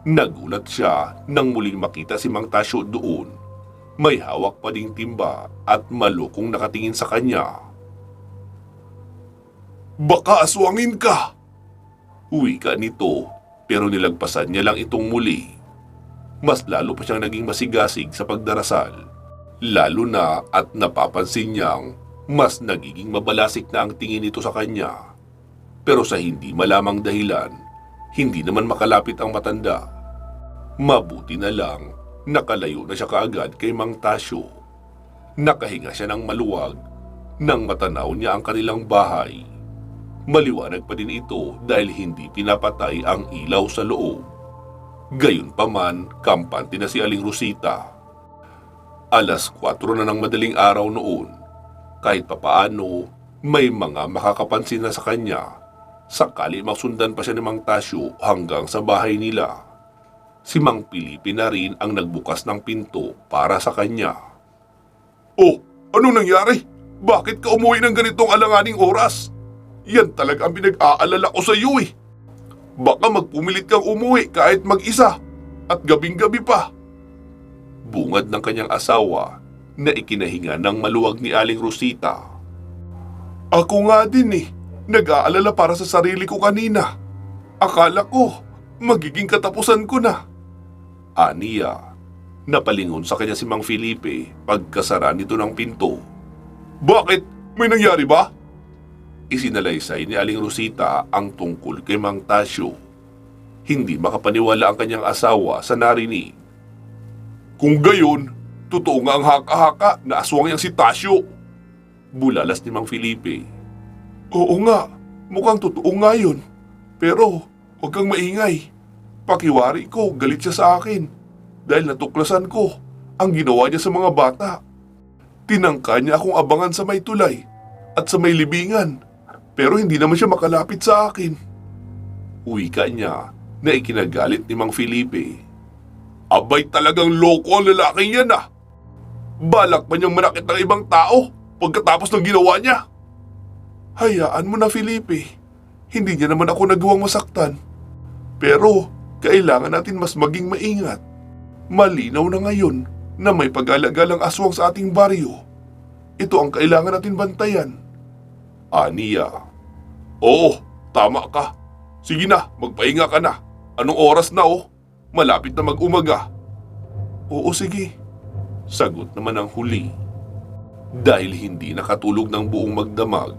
Nagulat siya nang muling makita si Mang Tasyo doon. May hawak pa ding timba at malukong nakatingin sa kanya. Baka aswangin ka! Uwi ka nito, pero nilagpasan niya lang itong muli. Mas lalo pa siyang naging masigasig sa pagdarasal, lalo na at napapansin niyang mas nagiging mabalasik na ang tingin nito sa kanya. Pero sa hindi malamang dahilan, hindi naman makalapit ang matanda. Mabuti na lang, nakalayo na siya kaagad kay Mang Tasyo. Nakahinga siya ng maluwag nang matanaw niya ang kanilang bahay. Maliwanag pa din ito dahil hindi pinapatay ang ilaw sa loob. Gayunpaman, kampante na si Aling Rosita. 4:00 na ng madaling araw noon. Kahit papaano, may mga makakapansin na sa kanya. Sakali masundan pa siya ni Mang Tasyo hanggang sa bahay nila. Si Mang Felipe na rin ang nagbukas ng pinto para sa kanya. Oh, ano nangyari? Bakit ka umuwi ng ganitong alanganing oras? Yan talaga ang pinag-aalala ko sa iyo eh. Baka magpumilit kang umuwi kahit mag-isa at gabing-gabi pa. Bungad ng kanyang asawa na ikinahinga ng maluwag ni Aling Rosita. Ako nga din eh, nag-aalala para sa sarili ko kanina. Akala ko, magiging katapusan ko na. Aniya, napalingon sa kanya si Mang Felipe pagkasara nito ng pinto. Bakit? May nangyari ba? Isinalaysay ni Aling Rosita ang tungkol kay Mang Tasyo. Hindi makapaniwala ang kanyang asawa sa narinig. Kung gayon, totoo nga ang haka-haka na aswang yang si Tasyo. Bulalas ni Mang Felipe. Oo nga, mukhang totoo nga yun. Pero huwag kang maingay. Pakiwari ko, galit siya sa akin. Dahil natuklasan ko ang ginawa niya sa mga bata. Tinangka niya akong abangan sa may tulay at sa may libingan. Pero hindi naman siya makalapit sa akin. Wika niya na ikinagalit ni Mang Felipe. Abay talagang loko ang lalaking yan ah. Balak pa niyang manakit ng ibang tao pagkatapos ng ginawa niya. Hayaan mo na Felipe. Hindi niya naman ako nagawang masaktan. Pero kailangan natin mas maging maingat. Malinaw na ngayon na may pag-alagalang aswang sa ating baryo. Ito ang kailangan natin bantayan. Aniya. Oo, tama ka. Sige na, magpahinga ka na. Anong oras na oh? Malapit na mag-umaga. Oo, sige. Sagot naman ang huli. Dahil hindi nakatulog ng buong magdamag,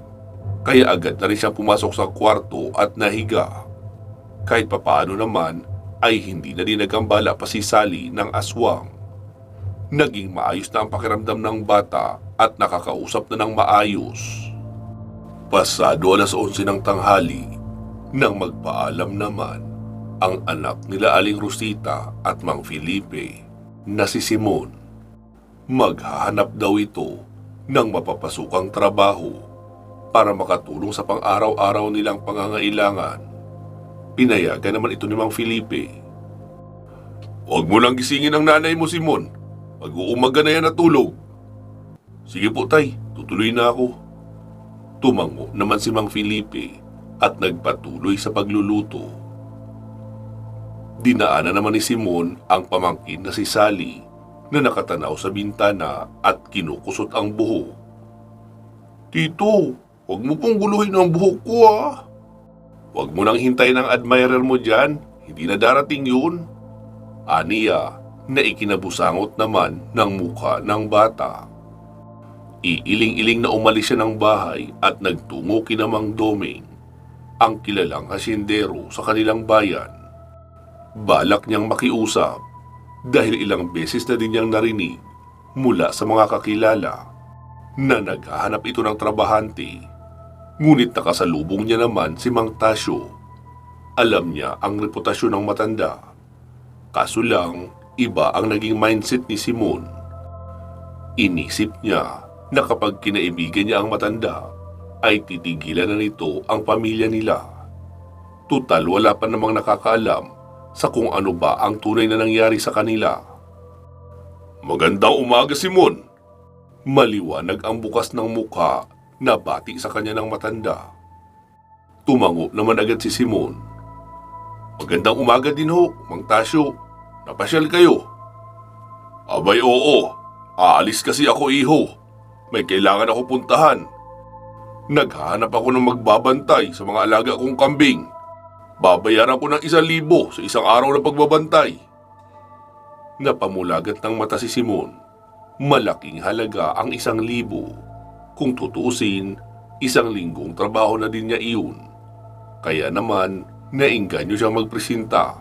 kaya agad na rin siyang pumasok sa kwarto at nahiga. Kahit papaano naman, ay hindi na din nagambala pa si Sally ng aswang. Naging maayos na ang pakiramdam ng bata at nakakausap na ng maayos. Pasado 11:00 ng tanghali, nang magpaalam naman ang anak nila Aling Rosita at Mang Felipe na si Simon. Maghahanap daw ito ng mapapasukang trabaho para makatulong sa pang-araw-araw nilang pangangailangan. Pinayagan naman ito ni Mang Felipe. Huwag mo lang gisingin ang nanay mo, Simon. Mag-uumaga na yan na tulog. Sige po tay, tutuloy na ako. Tumango naman si Mang Felipe at nagpatuloy sa pagluluto. Dinaanan naman ni Simon ang pamangkin na si Sally na nakatanaw sa bintana at kinukusot ang buhok. Tito, huwag mo pong guluhin ang buhok ko ah. Huwag mo nang hintayin ang admirer mo dyan, hindi na darating yun. Aniya na ikinabusangot naman ng mukha ng bata. Iiling-iling na umalis siya ng bahay at nagtungo kina Mang Doming, ang kilalang hasyendero sa kanilang bayan. Balak niyang makiusap dahil ilang beses na din niyang narinig mula sa mga kakilala na naghahanap ito ng trabahante. Ngunit nakasalubong niya naman si Mang Tasyo. Alam niya ang reputasyon ng matanda. Kaso lang, iba ang naging mindset ni Simon. Inisip niya na kapag kinaibigan niya ang matanda, ay titigilan na nito ang pamilya nila. Tutal wala pa namang nakakaalam sa kung ano ba ang tunay na nangyari sa kanila. "Magandang umaga, Simon." Maliwanag ang bukas ng mukha na bati sa kanya ng matanda. Tumango naman agad si Simon. "Magandang umaga din ho, Mang Tasyo. Napasyal kayo?" "Abay oo, aalis kasi ako iho. May kailangan ako puntahan. Naghahanap ako ng magbabantay sa mga alaga kong kambing. Babayaran ko ng 1,000 sa isang araw na pagbabantay." Napamulagat ng mata si Simon. Malaking halaga ang 1,000. Kung tutuusin, 1 linggong trabaho na din niya iyon. Kaya naman, nainganyo siyang magpresenta.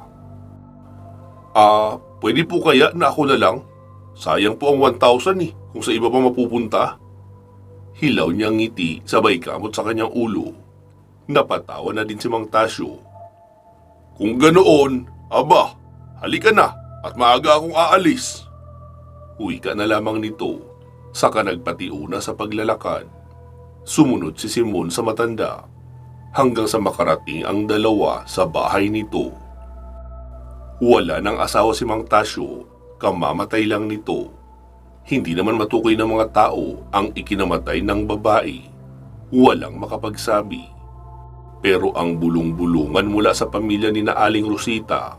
Pwede po kaya na ako na lang? Sayang po ang 1,000 kung sa iba pa mapupunta." Hilaw niyang ngiti sabay kamot sa kanyang ulo. Napatawa na din si Mang Tasyo. "Kung ganoon, aba, halika na at maaga akong aalis." Wika na lamang nito, saka nagpatiuna sa paglalakad. Sumunod si Simon sa matanda, hanggang sa makarating ang dalawa sa bahay nito. Wala nang asawa si Mang Tasyo, kamamatay lang nito. Hindi naman matukoy ng mga tao ang ikinamatay ng babae. Walang makapagsabi. Pero ang bulong-bulungan mula sa pamilya ni na Aling Rosita,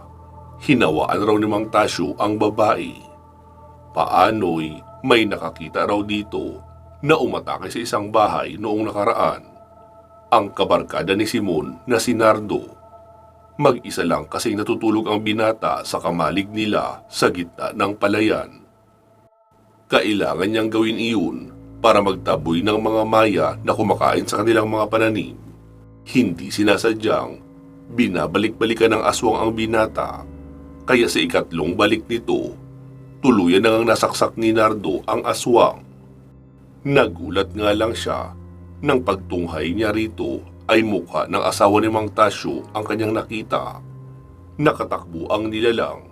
hinawaan raw ni Mang Tasyo ang babae. Paano'y may nakakita raw dito na umatake sa isang bahay noong nakaraan. Ang kabarkada ni Simon na si Nardo. Mag-isa lang kasing natutulog ang binata sa kamalig nila sa gitna ng palayan. Kailangan niyang gawin iyon para magtaboy ng mga maya na kumakain sa kanilang mga pananim. Hindi sinasadyang binabalik-balikan ng aswang ang binata, kaya sa ikatlong balik nito, tuluyan na ngang nasaksak ni Nardo ang aswang. Nagulat nga lang siya nang pagtunghay niya rito ay mukha ng asawa ni Mang Tasyo ang kanyang nakita. Nakatakbo ang nilalang,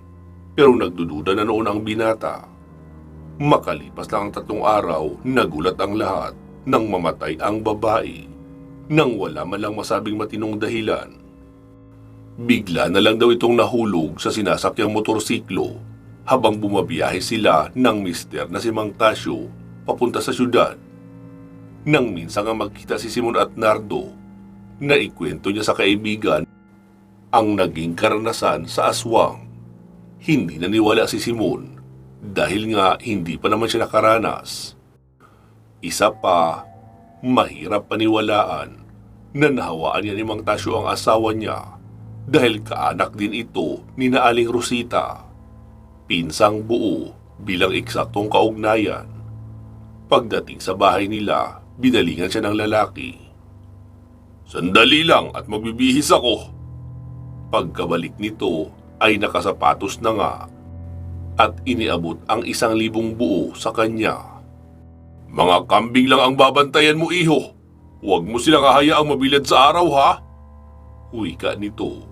pero nagdududa na noon ang binata. Makalipas lang ang 3 araw, nagulat ang lahat nang mamatay ang babae, nang wala man lang masabing matinong dahilan. Bigla na lang daw itong nahulog sa sinasakyang motorsiklo habang bumabiyahe sila ng mister na si Mang Tasyo papunta sa syudad. Nang minsan nga magkita si Simon at Nardo, naikwento niya sa kaibigan ang naging karanasan sa aswang. Hindi naniwala si Simon dahil nga hindi pa naman siya nakaranas. Isa pa, mahirap paniwalaan na nahawaan niya ni Mang Tasyo ang asawa niya dahil kaanak din ito ni na Aling Rosita. Pinsang buo bilang eksaktong kaugnayan. Pagdating sa bahay nila, binalingan siya ng lalaki. "Sandali lang at magbibihis ako." Pagkabalik nito ay nakasapatos na nga at iniabot ang 1,000 buo sa kanya. "Mga kambing lang ang babantayan mo, iho. Huwag mo silang hahayaang mabilad sa araw, ha?" Wika nito.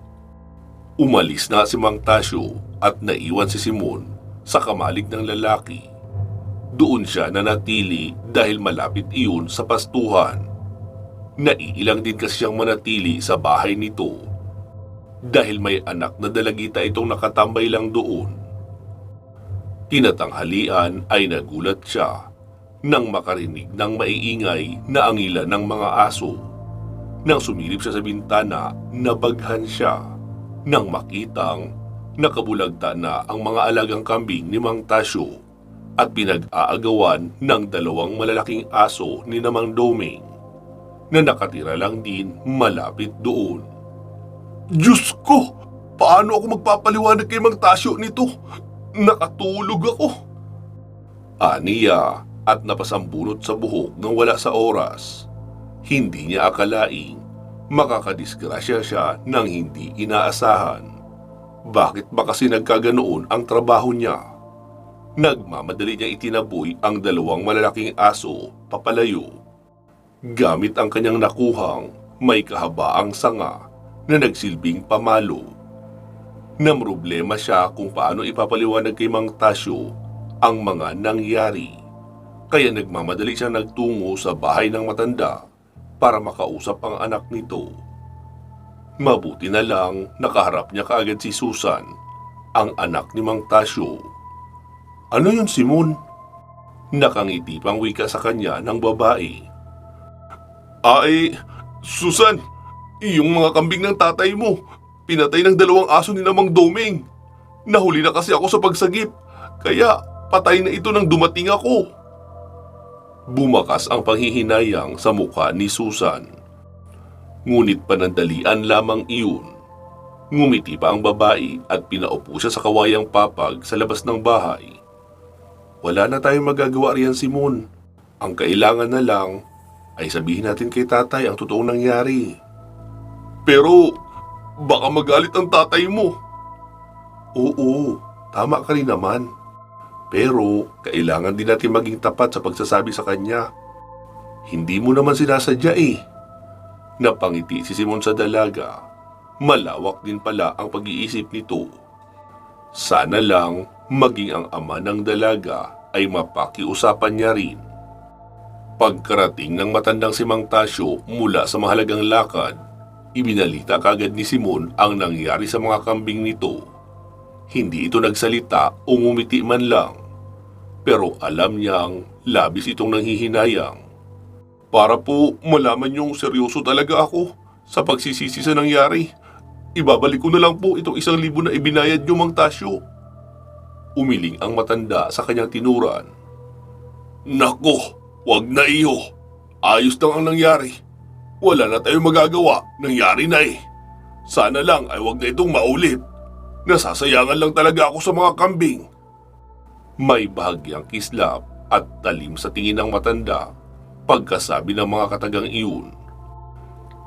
Umalis na si Mang Tasyo at naiwan si Simon sa kamalig ng lalaki. Doon siya nanatili dahil malapit iyon sa pastuhan. Naiilang din kasi siyang manatili sa bahay nito dahil may anak na dalagita itong nakatambay lang doon. Tinatanghalian ay nagulat siya nang makarinig ng maiingay na angilan ng mga aso. Nang sumilip siya sa bintana, nabaghan siya nang makitang nakabulagta na ang mga alagang kambing ni Mang Tasyo at pinag-aagawan ng 2 malalaking aso ni na Mang Doming na nakatira lang din malapit doon. "Diyos ko! Paano ako magpapaliwanag kay Mang Tasyo nito? Nakatulog ako." Aniya at napasambunot sa buhok nang wala sa oras. Hindi niya akalaing makakadisgrasya siya nang hindi inaasahan. Bakit ba kasi nagkaganoon ang trabaho niya? Nagmamadali niyang itinaboy ang 2 malalaking aso papalayo. Gamit ang kanyang nakuhang may kahabaang sanga na nagsilbing pamalo. Namroblema siya kung paano ipapaliwanag kay Mang Tasyo ang mga nangyari. Kaya nagmamadali siya nagtungo sa bahay ng matanda para makausap ang anak nito. Mabuti na lang nakaharap niya kaagad si Susan, ang anak ni Mang Tasyo. "Ano yun, Simon?" Nakangiti pang wika sa kanya ng babae. Susan, yung mga kambing ng tatay mo, pinatay ng 2 aso ni Mang Doming. Nahuli na kasi ako sa pagsagip, kaya patay na ito nang dumating ako." Bumakas ang panghihinayang sa mukha ni Susan. Ngunit panandalian lamang iyon. Ngumiti pa ang babae at pinaupo siya sa kawayang papag sa labas ng bahay. "Wala na tayong magagawa riyan, Simon. Ang kailangan na lang ay sabihin natin kay tatay ang totoong nangyari." Pero baka magalit ang tatay mo. "Oo, tama ka rin naman. Pero kailangan din natin maging tapat sa pagsasabi sa kanya. Hindi mo naman sinasadya eh." Napangiti si Simon sa dalaga. Malawak din pala ang pag-iisip nito. Sana lang maging ang ama ng dalaga ay mapakiusapan niya rin. Pagkarating ng matandang si Mang Tasyo mula sa mahalagang lakad, ibinalita kagad ni Simon ang nangyari sa mga kambing nito. Hindi ito nagsalita o ngumiti man lang, pero alam niyang labis itong nanghihinayang. Para po malaman niyong seryoso talaga ako sa pagsisisi sa nangyari, ibabalik ko na lang po itong 1,000 na ibinayad niyo, Mang Tasyo. Umiling ang matanda sa kanyang tinuran. "Nako, wag na iyo. Ayos lang ang nangyari. Wala na tayong magagawa, nangyari na eh. Sana lang ay wag na itong maulit. Nasasayangan lang talaga ako sa mga kambing." May bahagyang kislap at talim sa tingin ng matanda pagkasabi ng mga katagang iyon.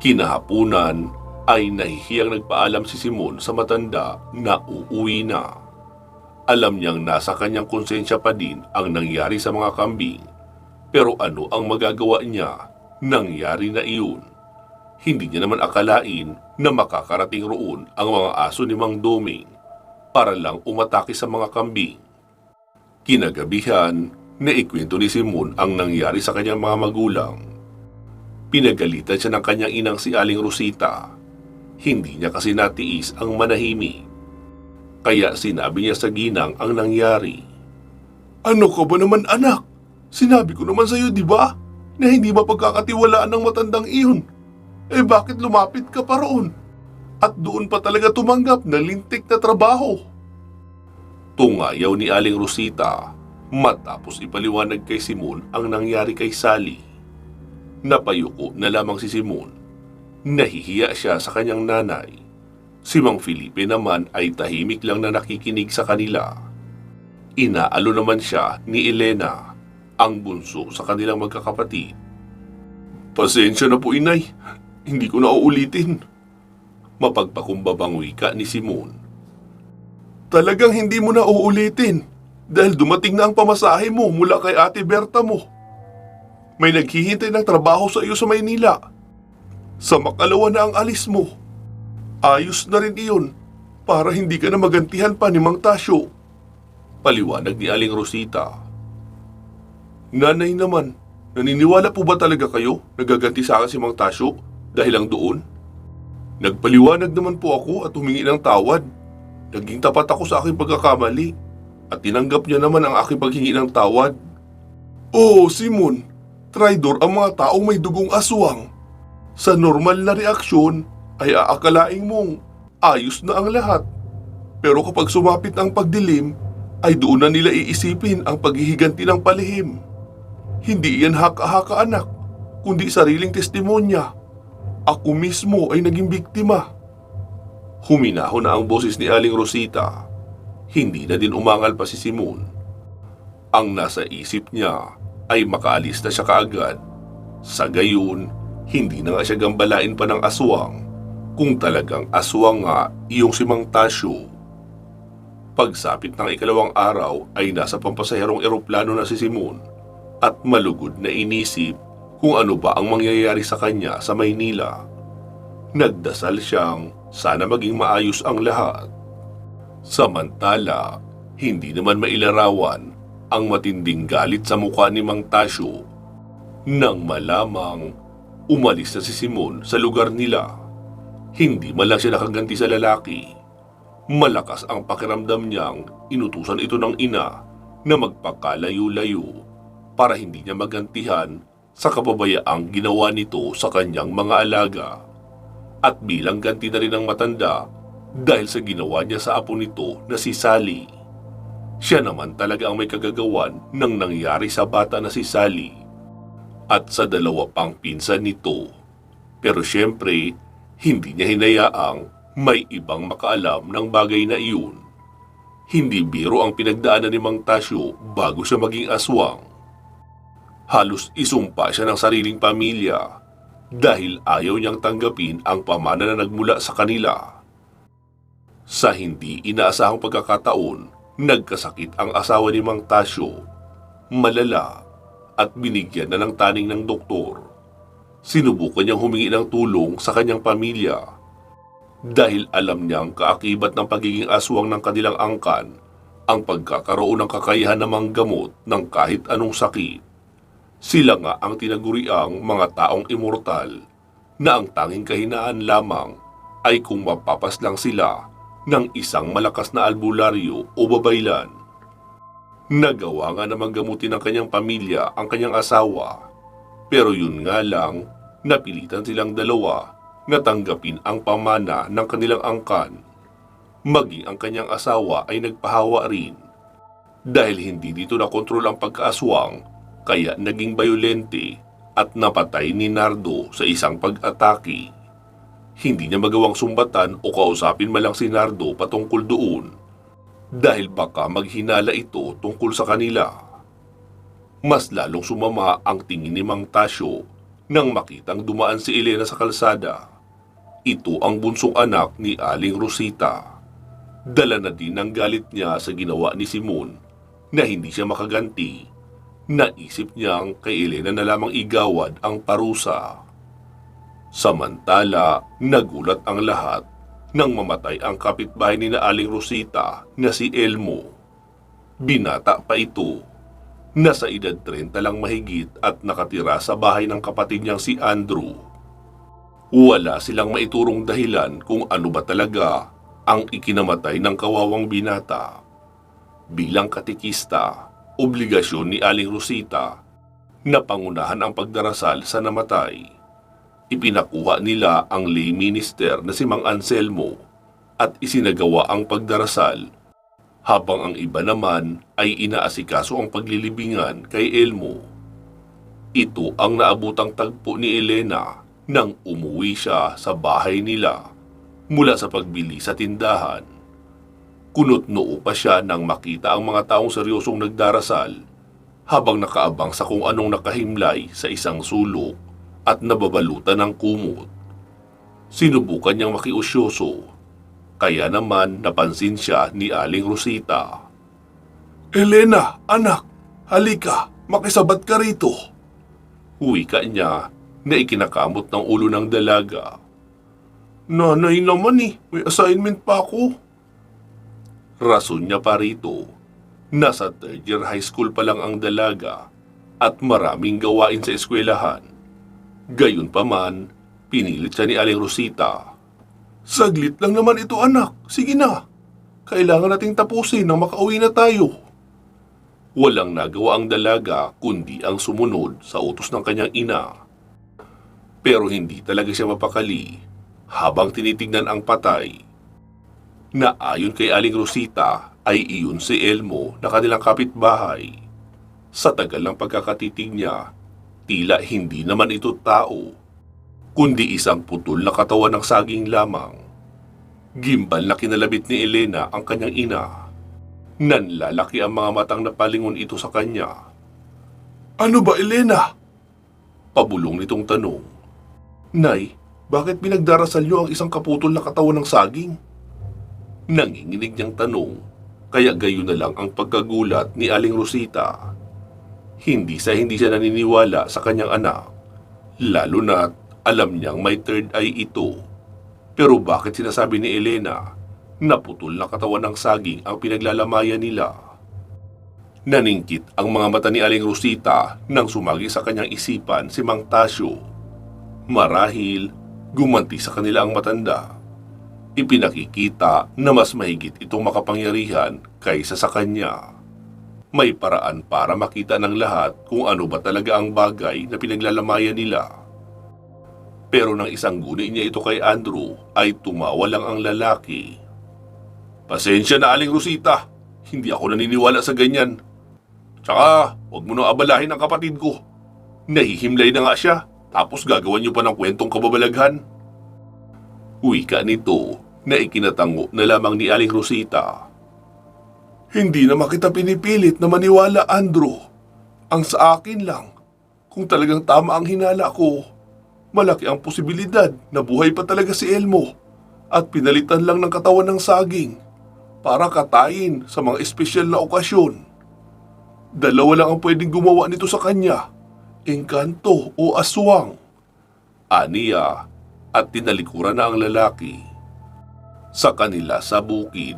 Kinahapunan ay nahihiyang nagpaalam si Simon sa matanda na uuwi na. Alam niyang nasa kanyang konsensya pa din ang nangyari sa mga kambing, pero ano ang magagawa niya? Nangyari na iyon. Hindi niya naman akalain na makakarating roon ang mga aso ni Mang Doming para lang umatake sa mga kambing. Kinagabihan, naikwento ni Simon ang nangyari sa kanyang mga magulang. Pinagalitan siya ng kanyang inang si Aling Rosita. Hindi niya kasi natiis ang manahimik. Kaya sinabi niya sa ginang ang nangyari. "Ano ka ba naman, anak? Sinabi ko naman sa iyo, di ba? Na hindi mapagkakatiwalaan ng matandang iyon. Bakit lumapit ka pa roon? At doon pa talaga tumanggap na lintik na trabaho?" Tungayaw ni Aling Rosita matapos ipaliwanag kay Simon ang nangyari kay Sally. Napayuko na lamang si Simon. Nahihiya siya sa kanyang nanay. Si Mang Felipe naman ay tahimik lang na nakikinig sa kanila. Inaalo naman siya ni Elena, ang bunso sa kanilang magkakapatid. "Pasensya na po, inay. Hindi ko na uulitin." Mapagpakumbabang wika ni Simon. "Talagang hindi mo na uulitin dahil dumating na ang pamasahe mo mula kay Ate Berta mo. May naghihintay ng trabaho sa iyo sa Maynila. Sa makalawa na ang alis mo. Ayos na rin iyon para hindi ka na magantihan pa ni Mang Tasyo." Paliwanag ni Aling Rosita. "Nanay naman, naniniwala po ba talaga kayo na gaganti sa akin si Mang Tasyo dahil lang doon? Nagpaliwanag naman po ako at humingi ng tawad. Naging tapat ako sa aking pagkakamali at tinanggap niya naman ang aking paghingi ng tawad." "Oh, Simon, traidor ang mga taong may dugong aswang. Sa normal na reaksyon ay aakalaing mong ayos na ang lahat. Pero kapag sumapit ang pagdilim, ay doon na nila iisipin ang paghihiganti ng palihim. Hindi yan haka-haka, anak, kundi sariling testimonya. Ako mismo ay naging biktima." Huminahon na ang boses ni Aling Rosita. Hindi na din umangal pa si Simon. Ang nasa isip niya ay makaalis na siya kaagad. Sa gayon, hindi na nga siya gambalain pa ng aswang, kung talagang aswang nga iyong si Mang Tasyo. Pagsapit ng ikalawang araw ay nasa pampasaherong eroplano na si Simon at malugod na inisip kung ano ba ang mangyayari sa kanya sa Maynila. Nagdasal siyang sana maging maayos ang lahat. Samantala, hindi naman mailarawan ang matinding galit sa mukha ni Mang Tasyo nang malamang Umalis na si Simon sa lugar nila. Hindi man lang siya nakaganti sa lalaki. Malakas ang pakiramdam niyang inutusan ito ng ina na magpakalayo-layo para hindi niya magantihan sa kababayaang ginawa nito sa kanyang mga alaga. At bilang ganti na rin ang matanda dahil sa ginawa niya sa apo nito na si Sally. Siya naman talaga ang may kagagawan ng nangyari sa bata na si Sally at sa dalawa pang pinsan nito. Pero syempre, hindi niya hinayaang may ibang makaalam ng bagay na iyon. Hindi biro ang pinagdaanan ni Mang Tasyo bago siya maging aswang. Halos isumpa siya ng sariling pamilya dahil ayaw niyang tanggapin ang pamana na nagmula sa kanila. Sa hindi inaasahang pagkakataon, nagkasakit ang asawa ni Mang Tasyo, malala, at binigyan na ng taning ng doktor. Sinubukan niyang humingi ng tulong sa kanyang pamilya dahil alam niyang kaakibat ng pagiging aswang ng kanilang angkan ang pagkakaroon ng kakayahan na manggamot ng kahit anong sakit. Sila nga ang tinaguriang mga taong immortal na ang tanging kahinaan lamang ay kung mapapaslang sila ng isang malakas na albularyo o babaylan. Nagawa nga namang gamutin ng kanyang pamilya ang kanyang asawa, pero yun nga lang, napilitan silang dalawa na tanggapin ang pamana ng kanilang angkan. Maging ang kanyang asawa ay nagpahawa rin. Dahil hindi dito nakontrol ang pagkaaswang, kaya naging bayolente at napatay ni Nardo sa isang pag-atake. Hindi niya magawang sumbatan o kausapin man lang si Nardo patungkol doon dahil baka maghinala ito tungkol sa kanila. Mas lalong sumama ang tingin ni Mang Tasyo nang makitang dumaan si Elena sa kalsada. Ito ang bunsong anak ni Aling Rosita. Dala na din ang galit niya sa ginawa ni Simon na hindi siya makaganti. Naisip niyang kay Elena na lamang igawad ang parusa. Samantala, nagulat ang lahat nang mamatay ang kapitbahay ni na Aling Rosita na si Elmo. Binata pa ito. Nasa edad 30 lang mahigit at nakatira sa bahay ng kapatid niyang si Andrew. Wala silang maiturong dahilan kung ano ba talaga ang ikinamatay ng kawawang binata. Bilang katikista, obligasyon ni Aling Rosita na pangunahan ang pagdarasal sa namatay. Ipinakuha nila ang lay minister na si Mang Anselmo at isinagawa ang pagdarasal, habang ang iba naman ay inaasikaso ang paglilibingan kay Elmo. Ito ang naabutang tagpo ni Elena nang umuwi siya sa bahay nila mula sa pagbili sa tindahan. Kunot-noo pa siya nang makita ang mga taong seryosong nagdarasal habang nakaabang sa kung anong nakahimlay sa isang sulok at nababalutan ng kumot. Sinubukan niyang makiusyoso, kaya naman napansin siya ni Aling Rosita. Elena, anak, halika, makisabat ka rito. Wika niya na ikinakamot ng ulo ng dalaga. Nanay naman may assignment pa ako. Rason niya pa rito, nasa 3rd year high school pa lang ang dalaga at maraming gawain sa eskwelahan. Gayunpaman, pinilit siya ni Aling Rosita. Saglit lang naman ito, anak. Sige na. Kailangan nating tapusin nang makauwi na tayo. Walang nagawa ang dalaga kundi ang sumunod sa utos ng kanyang ina. Pero hindi talaga siya mapakali habang tinitingnan ang patay. Na ayon kay Aling Rosita ay iyon si Elmo na kanilang kapitbahay. Sa tagal ng pagkakatitig niya, tila hindi naman ito tao, kundi isang putol na katawan ng saging lamang. Gimbal na kinalabit ni Elena ang kanyang ina. Nanlalaki ang mga matang napalingon ito sa kanya. Ano ba, Elena? Pabulong nitong tanong. Nay, bakit pinagdarasal niyo ang isang kaputol na katawan ng saging? Nanginginig niyang tanong, kaya gayon na lang ang pagkagulat ni Aling Rosita. Hindi siya naniniwala sa kanyang anak, lalo na't alam niyang may third eye ito. Pero bakit sinasabi ni Elena na putol na katawan ng saging ang pinaglalamayan nila? Naningkit ang mga mata ni Aling Rosita nang sumagi sa kanyang isipan si Mang Tasyo. Marahil, gumanti sa kanila ang matanda. Ipinakikita na mas mahigit itong makapangyarihan kaysa sa kanya. May paraan para makita ng lahat kung ano ba talaga ang bagay na pinaglalamayan nila. Pero nang isang guni niya ito kay Andrew ay tumawa lang ang lalaki. Pasensya na, Aling Rosita, hindi ako naniniwala sa ganyan. Tsaka, huwag mo nang abalahin ang kapatid ko. Nahihimlay na nga siya, tapos gagawan niyo pa ng kwentong kababalaghan. Wika nito na ikinatango na lamang ni Aling Rosita. Hindi naman kita pinipilit na maniwala, Andrew. Ang sa akin lang, kung talagang tama ang hinala ko, malaki ang posibilidad na buhay pa talaga si Elmo at pinalitan lang ng katawan ng saging para katayin sa mga espesyal na okasyon. Dalawa lang ang pwedeng gumawa nito sa kanya, engkanto o aswang. Aniya at tinalikuran na ang lalaki. Sa kanila sa bukid,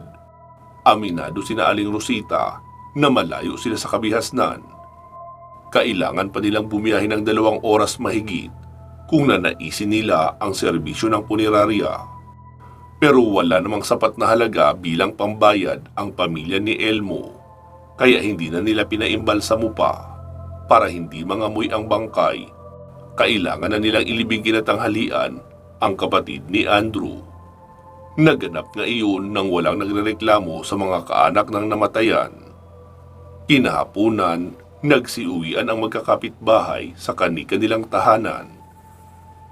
aminado sina Aling Rosita na malayo sila sa kabihasnan. Kailangan pa nilang bumiyahe ng 2 oras mahigit kung nanaisin nila ang serbisyo ng punerarya. Pero wala namang sapat na halaga bilang pambayad ang pamilya ni Elmo, kaya hindi na nila pinaimbal sa mupa para hindi mangamoy ang bangkay. Kailangan na nilang ilibing kinatanghalian ang kapatid ni Andrew. Naganap nga iyon nang walang nagrereklamo sa mga kaanak ng namatayan. Kinahapunan, nagsiuwian ang magkakapitbahay sa kani-kanilang tahanan.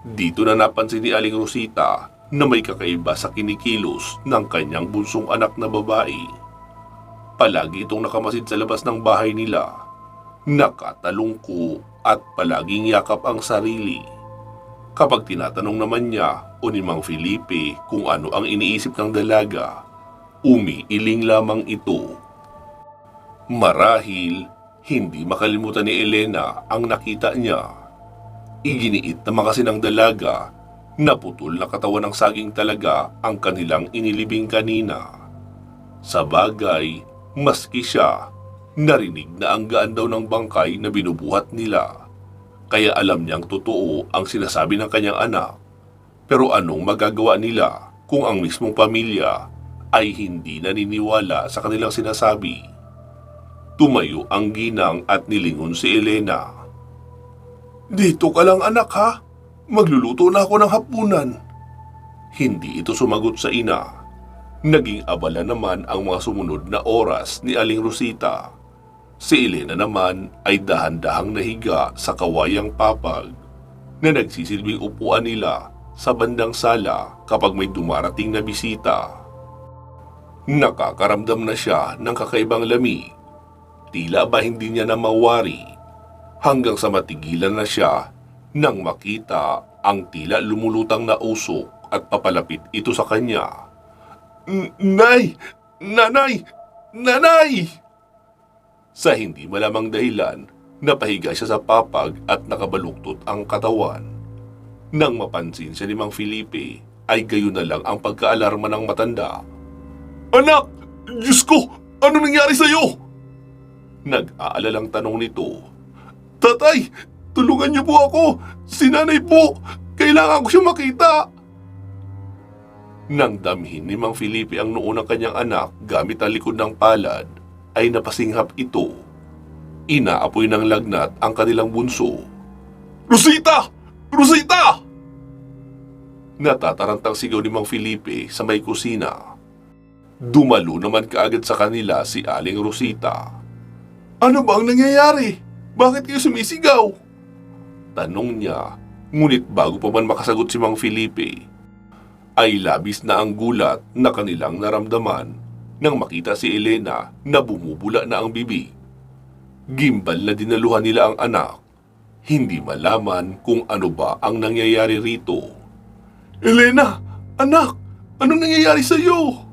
Dito na napansin ni Aling Rosita na may kakaiba sa kinikilos ng kanyang bunsong anak na babae. Palagi itong nakamasid sa labas ng bahay nila, nakatalungko at palaging yakap ang sarili. Kapag tinatanong naman niya o ni Mang Felipe kung ano ang iniisip ng dalaga, umiiling lamang ito. Marahil, hindi makalimutan ni Elena ang nakita niya. Iginiit naman kasi ng dalaga na putol na katawan ng saging talaga ang kanilang inilibing kanina. Sa bagay, maski siya, narinig na ang gaan daw ng bangkay na binubuhat nila. Kaya alam niyang totoo ang sinasabi ng kanyang anak. Pero anong magagawa nila kung ang mismong pamilya ay hindi naniniwala sa kanilang sinasabi? Tumayo ang ginang at nilingon si Elena. Dito ka lang, anak, ha? Magluluto na ako ng hapunan. Hindi ito sumagot sa ina. Naging abala naman ang mga sumunod na oras ni Aling Rosita. Si Elena naman ay dahan-dahang nahiga sa kawayang papag na nagsisilbing upuan nila sa bandang sala kapag may dumarating na bisita. Nakakaramdam na siya ng kakaibang lamig. Tila ba hindi niya na mawari hanggang sa matigilan na siya nang makita ang tila lumulutang na usok at papalapit ito sa kanya. Nay! Nanay! Nanay! Sa hindi malamang dahilan, napahiga siya sa papag at nakabaluktot ang katawan. Nang mapansin siya ni Mang Felipe, ay gayon na lang ang pagkaalarma ng matanda. Anak! Diyos ko! Ano nangyari sa'yo? Nag-aalalang tanong nito. Tatay! Tulungan niyo po ako! Si nanay po! Kailangan ko siya makita! Nang damhin ni Mang Felipe ang noo ng kanyang anak gamit ang likod ng palad, ay napasinghap ito. Inaapoy ng lagnat ang kanilang bunso. Rosita! Rosita! Natatarantang sigaw ni Mang Felipe sa may kusina. Dumalo naman kaagad sa kanila si Aling Rosita. Ano ba ang nangyayari? Bakit kayo sumisigaw? Tanong niya, ngunit bago pa man makasagot si Mang Felipe, ay labis na ang gulat na kanilang naramdaman nang makita si Elena na bumubula na ang bibig. Gimbal na dinaluhan nila ang anak. Hindi malaman kung ano ba ang nangyayari rito. Elena! Anak! Anong nangyayari sa iyo?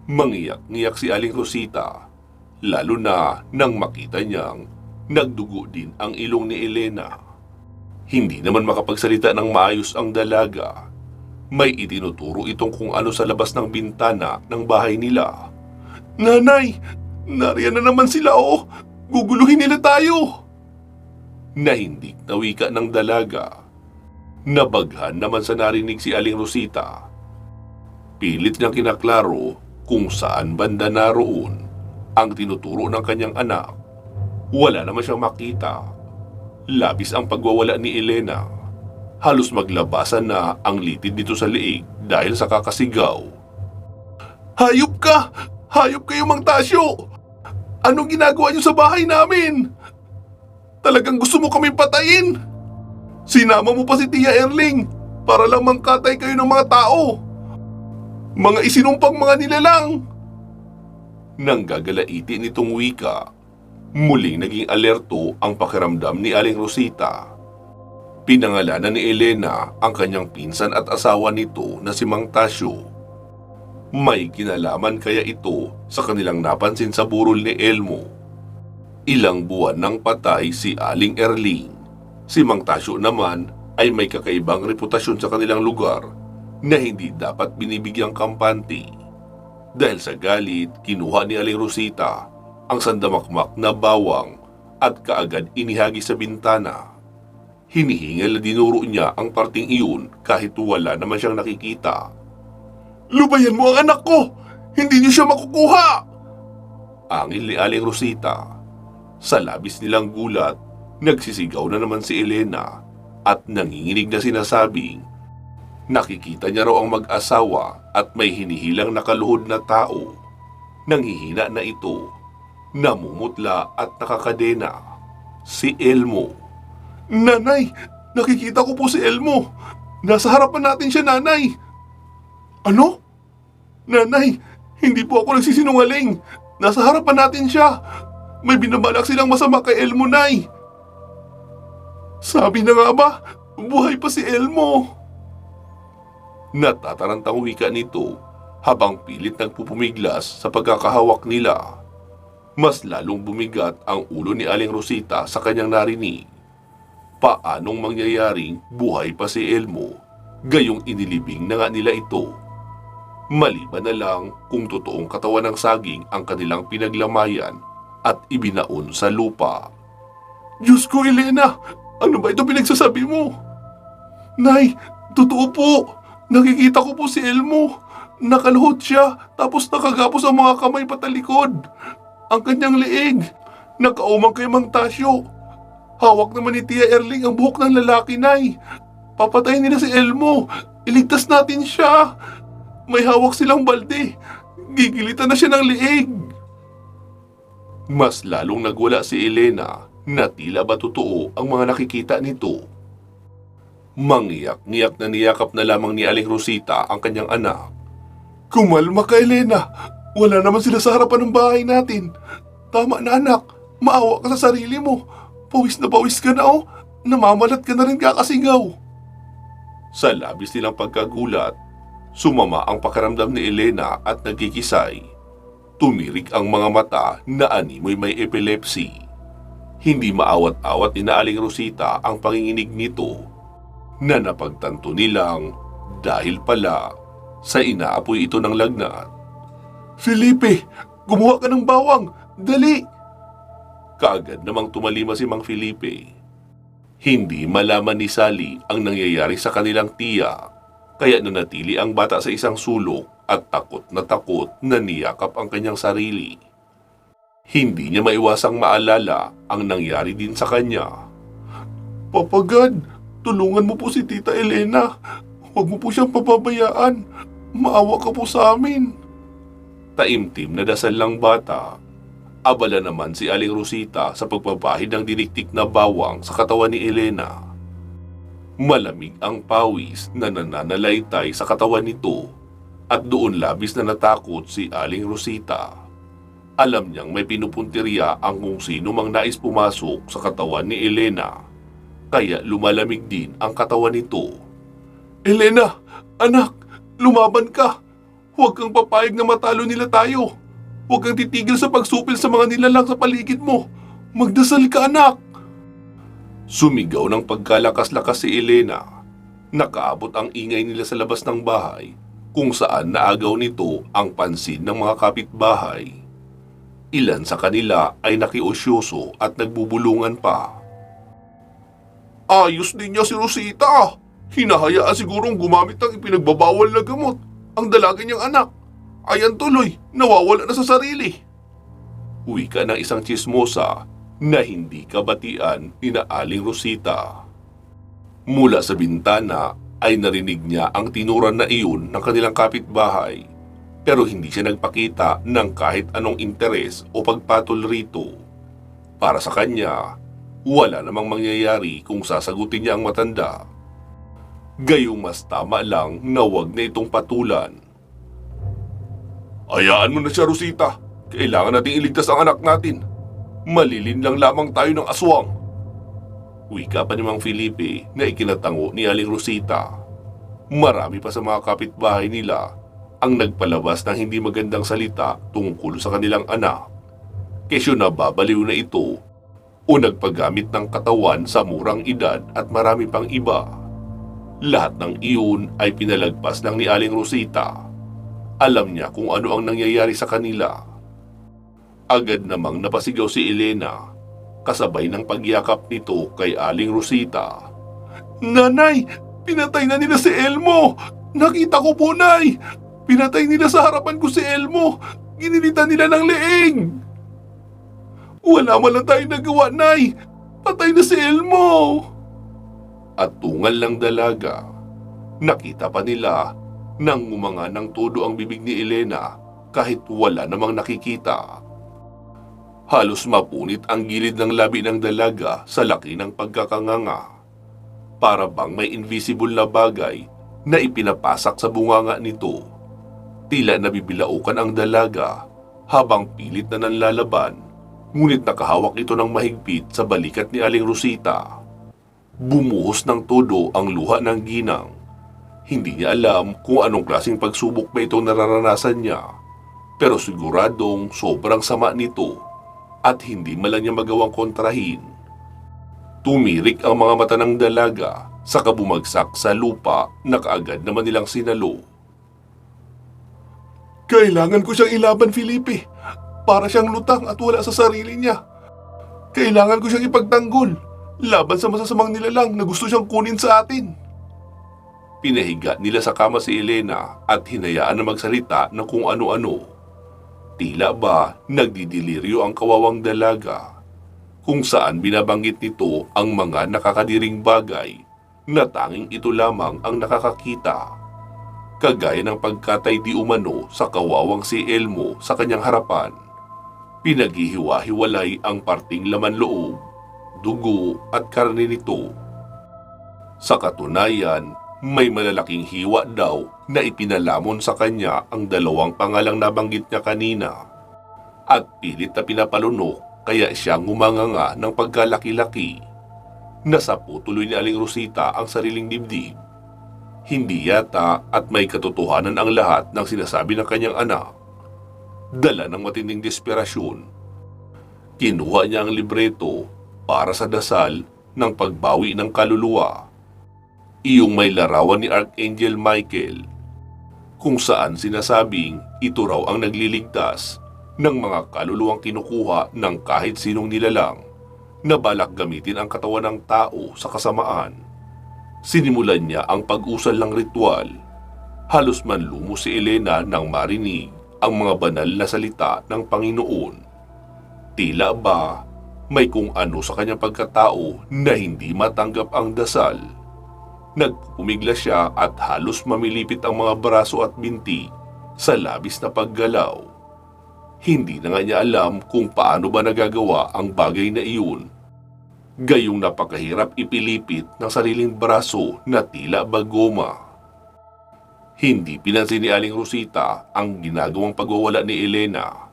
Mangiyak-ngiyak si Aling Rosita, lalo na nang makita niyang nagdugo din ang ilong ni Elena. Hindi naman makapagsalita ng maayos ang dalaga. May itinuturo itong kung ano sa labas ng bintana ng bahay nila. Nanay! Nariyan na naman sila, oh! Guguluhin nila tayo! Nahindik na wika ng dalaga. Nabaghan naman sa narinig si Aling Rosita. Pilit niyang kinaklaro kung saan banda naroon ang tinuturo ng kanyang anak. Wala naman siyang makita. Labis ang pagwawala ni Elena. Halos maglabasan na ang litid nito sa liig dahil sa kakasigaw. Hayop ka! Hayop kayo, Mang Tasyo! Anong ginagawa niyo sa bahay namin? Talagang gusto mo kami patayin? Sinama mo pa si Tia Erling para lang mangkatay kayo ng mga tao. Mga isinumpang mga nilalang. Nang gagalaiti nitong wika, muling naging alerto ang pakiramdam ni Aling Rosita. Pinangalanan ni Elena ang kanyang pinsan at asawa nito na si Mang Tasyo. May kinalaman kaya ito sa kanilang napansin sa burol ni Elmo. Ilang buwan nang patay si Aling Erling. Si Mang Tasyo naman ay may kakaibang reputasyon sa kanilang lugar na hindi dapat binibigyang kampante. Dahil sa galit, kinuha ni Aling Rosita ang sandamakmak na bawang at kaagad inihagi sa bintana. Hinihingal na dinuro niya ang parting iyon kahit wala naman siyang nakikita. Lubayan mo ang anak ko! Hindi niyo siya makukuha! Angil ni Aling Rosita. Sa labis nilang gulat, nagsisigaw na naman si Elena at nanginginig na sinasabing nakikita niya raw ang mag-asawa at may hinihilang nakaluhod na tao. Nanghihina na ito, namumutla at nakakadena. Si Elmo. Nanay! Nakikita ko po si Elmo! Nasa harapan natin siya, Nanay! Ano? Nanay, hindi po ako nagsisinungaling. Nasa harapan natin siya. May binabalak silang masama kay Elmo, Nay. Sabi na nga ba, buhay pa si Elmo. Natatarantang wika nito habang pilit nagpupumiglas sa pagkakahawak nila. Mas lalong bumigat ang ulo ni Aling Rosita sa kanyang narinig. Paanong mangyayaring buhay pa si Elmo, gayong inilibing na nga nila ito? Maliban na lang kung totoong katawan ng saging ang kanilang pinaglamayan at ibinaon sa lupa. Diyos ko, Elena! Ano ba ito pinagsasabi mo? Nay, totoo po! Nakikita ko po si Elmo. Nakaluhod siya tapos nakagapos ang mga kamay patalikod. Ang kanyang leeg. Nakaumang kay Mang Tasyo. Hawak naman ni Tia Erling ang buhok ng lalaki, Nay. Papatayin nila si Elmo. Iligtas natin siya. May hawak silang balde. Gigilitan na siya ng leeg. Mas lalong nagwala si Elena na tila ba totoo ang mga nakikita nito. Mangiyak-ngiyak na niyakap na lamang ni Aling Rosita ang kanyang anak. Kumalma ka, Elena. Wala naman sila sa harapan ng bahay natin. Tama na, anak. Maawa ka sa sarili mo. Pawis na pawis ka na, oh. Namamalat ka na rin kakasigaw. Sa labis nilang pagkagulat, sumama ang pakiramdam ni Elena at nagkikisay. Tumirik ang mga mata na animoy may epilepsy. Hindi maawat-awat ni Aling Rosita ang panginginig nito na napagtanto nilang dahil pala sa inaapoy ito ng lagnat. Felipe, gumawa ka ng bawang! Dali! Kaagad namang tumalima si Mang Felipe. Hindi malaman ni Sally ang nangyayari sa kanilang tiya, kaya nanatili ang bata sa isang sulok at takot na niyakap ang kanyang sarili. Hindi niya maiwasang maalala ang nangyari din sa kanya. Papagad, tulungan mo po si Tita Elena. Huwag mo po siyang pababayaan. Maawa ka po sa amin. Taimtim na dasal lang bata. Abala naman si Aling Rosita sa pagpapahid ng diniktik na bawang sa katawan ni Elena. Malamig ang pawis na nananalaytay sa katawan nito at doon labis na natakot si Aling Rosita. Alam niyang may pinupuntirya ang kung sino mang nais pumasok sa katawan ni Elena, kaya lumalamig din ang katawan nito. Elena, anak, lumaban ka! Huwag kang papayag na matalo nila tayo! Huwag kang titigil sa pagsupil sa mga nilalang sa paligid mo! Magdasal ka, anak! Sumigaw ng pagkalakas-lakas si Elena. Nakaabot ang ingay nila sa labas ng bahay, kung saan naagaw nito ang pansin ng mga kapitbahay. Ilan sa kanila ay nakiusyoso at nagbubulungan pa. Ayos din niya si Rosita! Hinahayaan sigurong gumamit ng ipinagbabawal na gamot ang dalaga niyang anak. Ayan tuloy, nawawala na sa sarili. Wika ng isang tsismosa na hindi kabatian ni na Aling Rosita. Mula sa bintana ay narinig niya ang tinuran na iyon ng kanilang kapitbahay, pero hindi siya nagpakita ng kahit anong interes o pagpatol rito. Para sa kanya, wala namang mangyayari kung sasagutin niya ang matanda. Gayong mas tama lang na wag na itong patulan. Hayaan mo na siya, Rosita. Kailangan nating iligtas ang anak natin. Malilin lang lamang tayo ng aswang. Wika pa ni Mang Felipe na ikinatango ni Aling Rosita. Marami pa sa mga kapitbahay nila ang nagpalabas ng hindi magandang salita tungkol sa kanilang anak. Kesyo nababaliw na ito o nagpagamit ng katawan sa murang edad at marami pang iba. Lahat ng iyon ay pinalagpas lang ni Aling Rosita. Alam niya kung ano ang nangyayari sa kanila. Agad namang napasigaw si Elena, kasabay ng pagyakap nito kay Aling Rosita. Nanay, pinatay na nila si Elmo! Nakita ko po, Nay! Pinatay nila sa harapan ko si Elmo! Ginilitan nila ng leeg! Wala man lang tayong nagawa, Nay! Patay na si Elmo! At tungal lang dalaga, nakita pa nila nang ngumanga ng todo ang bibig ni Elena kahit wala namang nakikita. Halos mapunit ang gilid ng labi ng dalaga sa laki ng pagkakanganga. Para bang may invisible na bagay na ipinapasak sa bunganga nito. Tila nabibilaukan ang dalaga habang pilit na nanlalaban, ngunit nakahawak ito ng mahigpit sa balikat ni Aling Rosita. Bumuhos ng todo ang luha ng ginang. Hindi niya alam kung anong klaseng pagsubok ba itong nararanasan niya, pero siguradong sobrang sama nito at hindi man lang niya magawang kontrahin. Tumirik ang mga mata ng dalaga sa kabumagsak sa lupa na kaagad naman nilang sinalo. Kailangan ko siyang ilaban, Felipe. Para siyang lutang at wala sa sarili niya. Kailangan ko siyang ipagtanggol laban sa masasamang nilalang na gusto siyang kunin sa atin. Pinahiga nila sa kama si Elena at hinayaan na magsalita ng kung ano-ano. Tila ba nagdidiliryo ang kawawang dalaga, kung saan binabanggit nito ang mga nakakadiring bagay na tanging ito lamang ang nakakakita. Kagaya ng pagkatay di umano sa kawawang si Elmo sa kanyang harapan. Pinaghihiwa-hiwalay ang parting laman loob, dugo at karne nito. Sa katunayan, may malalaking hiwa daw na ipinalamon sa kanya ang dalawang pangalang nabanggit niya kanina. At pilit na pinapalunok kaya siya ngumanganga ng pagkalaki-laki. Nasapu tuloy ni Aling Rosita ang sariling dibdib. Hindi yata at may katotohanan ang lahat ng sinasabi ng kanyang anak. Dala ng matinding desperasyon, kinuha niya ang libreto para sa dasal ng pagbawi ng kaluluwa. Iyong may larawan ni Archangel Michael, kung saan sinasabing ito raw ang nagliligtas ng mga kaluluwang kinukuha ng kahit sinong nilalang na balak gamitin ang katawan ng tao sa kasamaan. Sinimulan niya ang pag-usal ng ritual. Halos manlumo si Elena nang marinig ang mga banal na salita ng Panginoon. Tila ba may kung ano sa kanyang pagkatao na hindi matanggap ang dasal. Nagpupumigla siya at halos mamilipit ang mga braso at binti sa labis na paggalaw. Hindi na nga niya alam kung paano ba nagagawa ang bagay na iyon. Gayong napakahirap ipilipit ng sariling braso na tila ba goma. Hindi pinansin ni Aling Rosita ang ginagawang pagwawala ni Elena.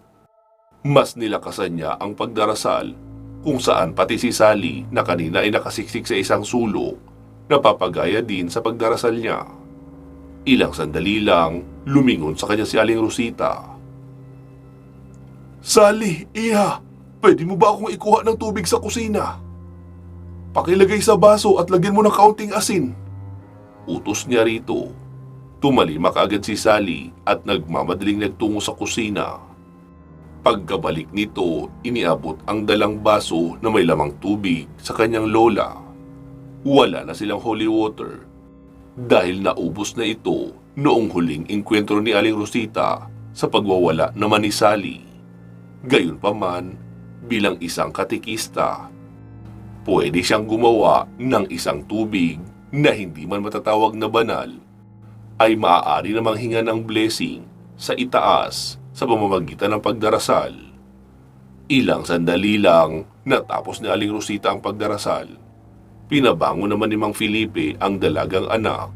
Mas nilakasan niya ang pagdarasal kung saan pati si Sally na kanina ay nakasiksik sa isang sulok napapagaya din sa pagdarasal niya. Ilang sandali lang, lumingon sa kanya si Aling Rosita. Sally, Iha, pwede mo ba akong ikuha ng tubig sa kusina? Pakilagay sa baso at lagyan mo ng kaunting asin. Utos niya rito. Tumalima kaagad si Sally at nagmamadaling nagtungo sa kusina. Pagkabalik nito, iniabot ang dalang baso na may lamang tubig sa kanyang lola. Wala na silang holy water, dahil naubos na ito noong huling engkwentro ni Aling Rosita sa pagwawala naman ni Sally. Gayunpaman, bilang isang katikista, pwede siyang gumawa ng isang tubig na hindi man matatawag na banal, ay maaari namang hinga ng blessing sa itaas sa pamamagitan ng pagdarasal. Ilang sandali lang natapos ni Aling Rosita ang pagdarasal, pinabango naman ni Mang Felipe ang dalagang anak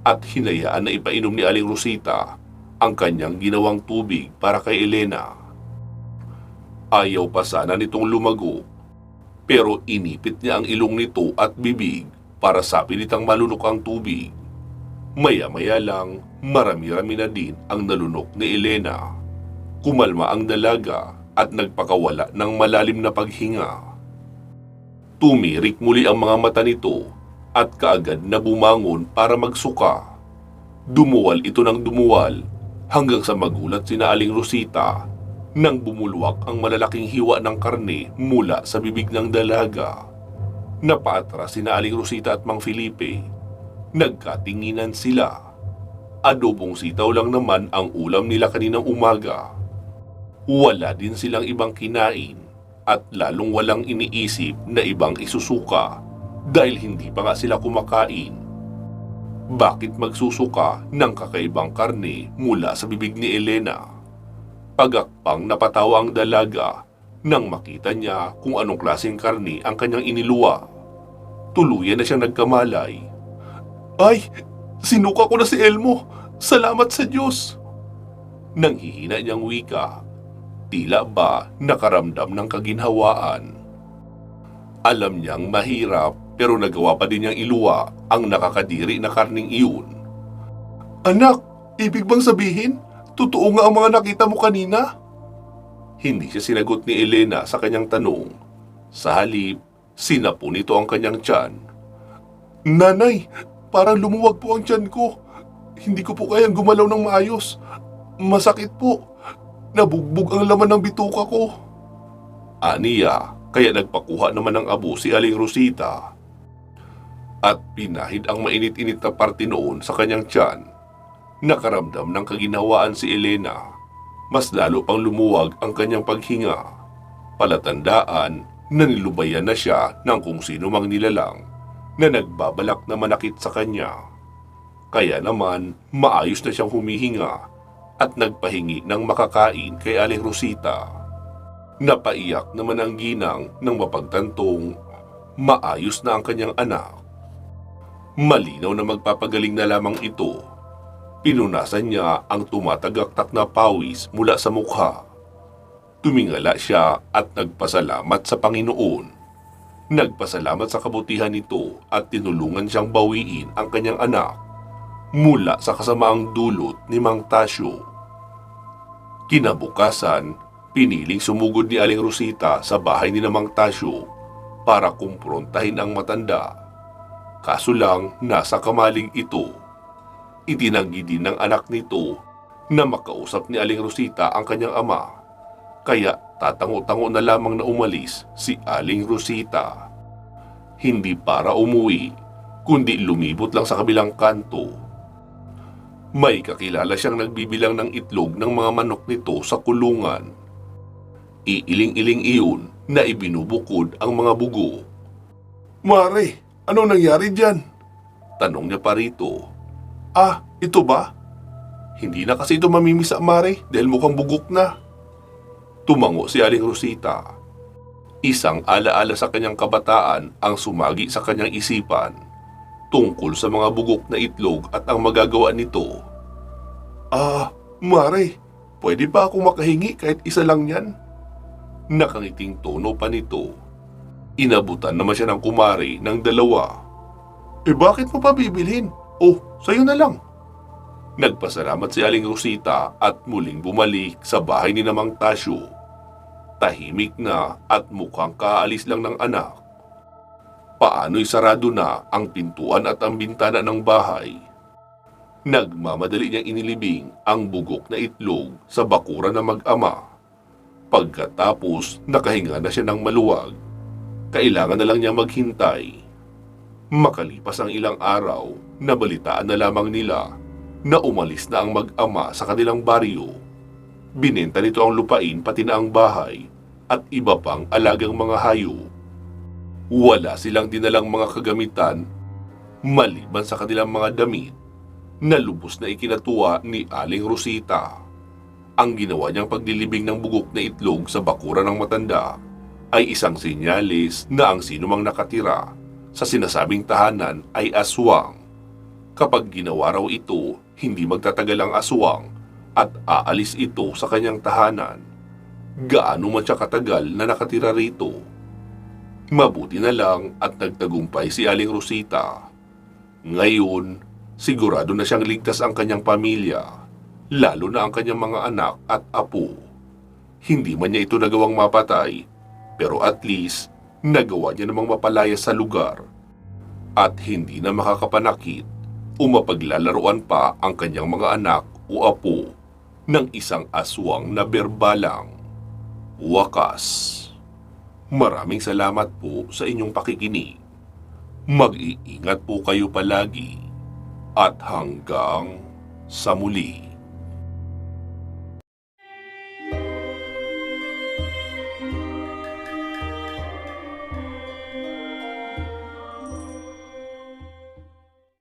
at hinayaan na ipainom ni Aling Rosita ang kanyang ginawang tubig para kay Elena. Ayaw pa sana nitong lumago, pero inipit niya ang ilong nito at bibig para sa pilitang malunok ang tubig. Maya-maya lang, marami-rami na din ang nalunok ni Elena. Kumalma ang dalaga at nagpakawala ng malalim na paghinga. Tumirik muli ang mga mata nito at kaagad na bumangon para magsuka. Dumuwal ito ng dumuwal hanggang sa magulat sina Aling Rosita nang bumulwak ang malalaking hiwa ng karne mula sa bibig ng dalaga. Napaatras sina Aling Rosita at Mang Felipe. Nagkatinginan sila. Adobong sitaw lang naman ang ulam nila kaninang umaga. Wala din silang ibang kinain at lalong walang iniisip na ibang isusuka dahil hindi pa nga sila kumakain. Bakit magsusuka ng kakaibang karne mula sa bibig ni Elena? Pagakpang napatawa ang dalaga nang makita niya kung anong klaseng karne ang kanyang iniluwa. Tuluyan na siyang nagkamalay. Ay, sinuka ko na si Elmo. Salamat sa Diyos. Nang hihina niyang wika, tila ba nakaramdam ng kaginhawaan. Alam niyang mahirap pero nagawa pa din niyang iluwa ang nakakadiri na karning iyon. Anak, ibig bang sabihin, totoo nga ang mga nakita mo kanina? Hindi siya sinagot ni Elena sa kanyang tanong. Sa halip, sinapo nito ang kanyang tiyan. Nanay, parang lumuwag po ang tiyan ko. Hindi ko po kayang gumalaw ng maayos. Masakit po. Nabugbog ang laman ng bituka ko. Aniya, kaya nagpakuha naman ng abo si Aling Rosita. At pinahid ang mainit-init na parte noon sa kanyang tiyan. Nakaramdam ng kaginhawaan si Elena. Mas lalo pang lumuwag ang kanyang paghinga. Palatandaan na nilubayan na siya ng kung sino mang nilalang na nagbabalak na manakit sa kanya. Kaya naman, maayos na siyang humihinga at nagpahingi ng makakain kay Aling Rosita. Napaiyak naman ang ginang nang mapagtantong maayos na ang kanyang anak. Malinaw na magpapagaling na lamang ito. Pinunasan niya ang tumatagaktak na pawis mula sa mukha. Tumingala siya at nagpasalamat sa Panginoon. Nagpasalamat sa kabutihan nito at tinulungan siyang bawiin ang kanyang anak mula sa kasamaang dulot ni Mang Tasyo. Kinabukasan, piniling sumugod ni Aling Rosita sa bahay ni Mang Tasyo para kumprontahin ang matanda. Kaso lang, nasa kamaling ito. Itinanggi din ng anak nito na makausap ni Aling Rosita ang kanyang ama. Kaya tatango-tango na lamang na umalis si Aling Rosita. Hindi para umuwi, kundi lumibot lang sa kabilang kanto. May kakilala siyang nagbibilang ng itlog ng mga manok nito sa kulungan. Iiling-iling iyon na ibinubukod ang mga bugo. Mare, anong nangyari dyan? Tanong niya pa rito. Ah, ito ba? Hindi na kasi ito mamimisa, Mare, dahil mukhang bugok na. Tumango si Aling Rosita. Isang alaala sa kanyang kabataan ang sumagi sa kanyang isipan tungkol sa mga bugok na itlog at ang magagawa nito. Ah, Mare, pwede ba akong makahingi kahit isa lang yan? Nakangiting tono pa nito. Inabutan naman siya ng kumari ng dalawa. Eh bakit mo pa bibilhin? Oh, sa'yo na lang. Nagpasalamat si Aling Rosita at muling bumalik sa bahay ni Mang Tasyo. Tahimik na at mukhang kaalis lang ng anak. Paano'y sarado na ang pintuan at ang bintana ng bahay. Nagmamadali niyang inilibing ang bugok na itlog sa bakuran ng mag-ama. Pagkatapos nakahinga na siya ng maluwag, kailangan na lang niya maghintay. Makalipas ang ilang araw, nabalitaan na lamang nila na umalis na ang mag-ama sa kanilang baryo. Binenta nito ang lupain pati na ang bahay at iba pang alagang mga hayop. Wala silang dinalang mga kagamitan maliban sa kanilang mga damit na lubos na ikinatuwa ni Aling Rosita. Ang ginawa niyang paglilibing ng bugok na itlog sa bakuran ng matanda ay isang senyales na ang sinumang nakatira sa sinasabing tahanan ay aswang. Kapag ginawa raw ito, hindi magtatagal ang aswang at aalis ito sa kanyang tahanan. Gaano man siya katagal na nakatira rito. Mabuti na lang at nagtagumpay si Aling Rosita. Ngayon, sigurado na siyang ligtas ang kanyang pamilya, lalo na ang kanyang mga anak at apo. Hindi man niya ito nagawang mapatay, pero at least nagawa niya namang mapalaya sa lugar at hindi na makakapanakit o mapaglalaruan pa ang kanyang mga anak o apo ng isang aswang na berbalang. Wakas. Maraming salamat po sa inyong pakikinig. Mag-iingat po kayo palagi at hanggang sa muli.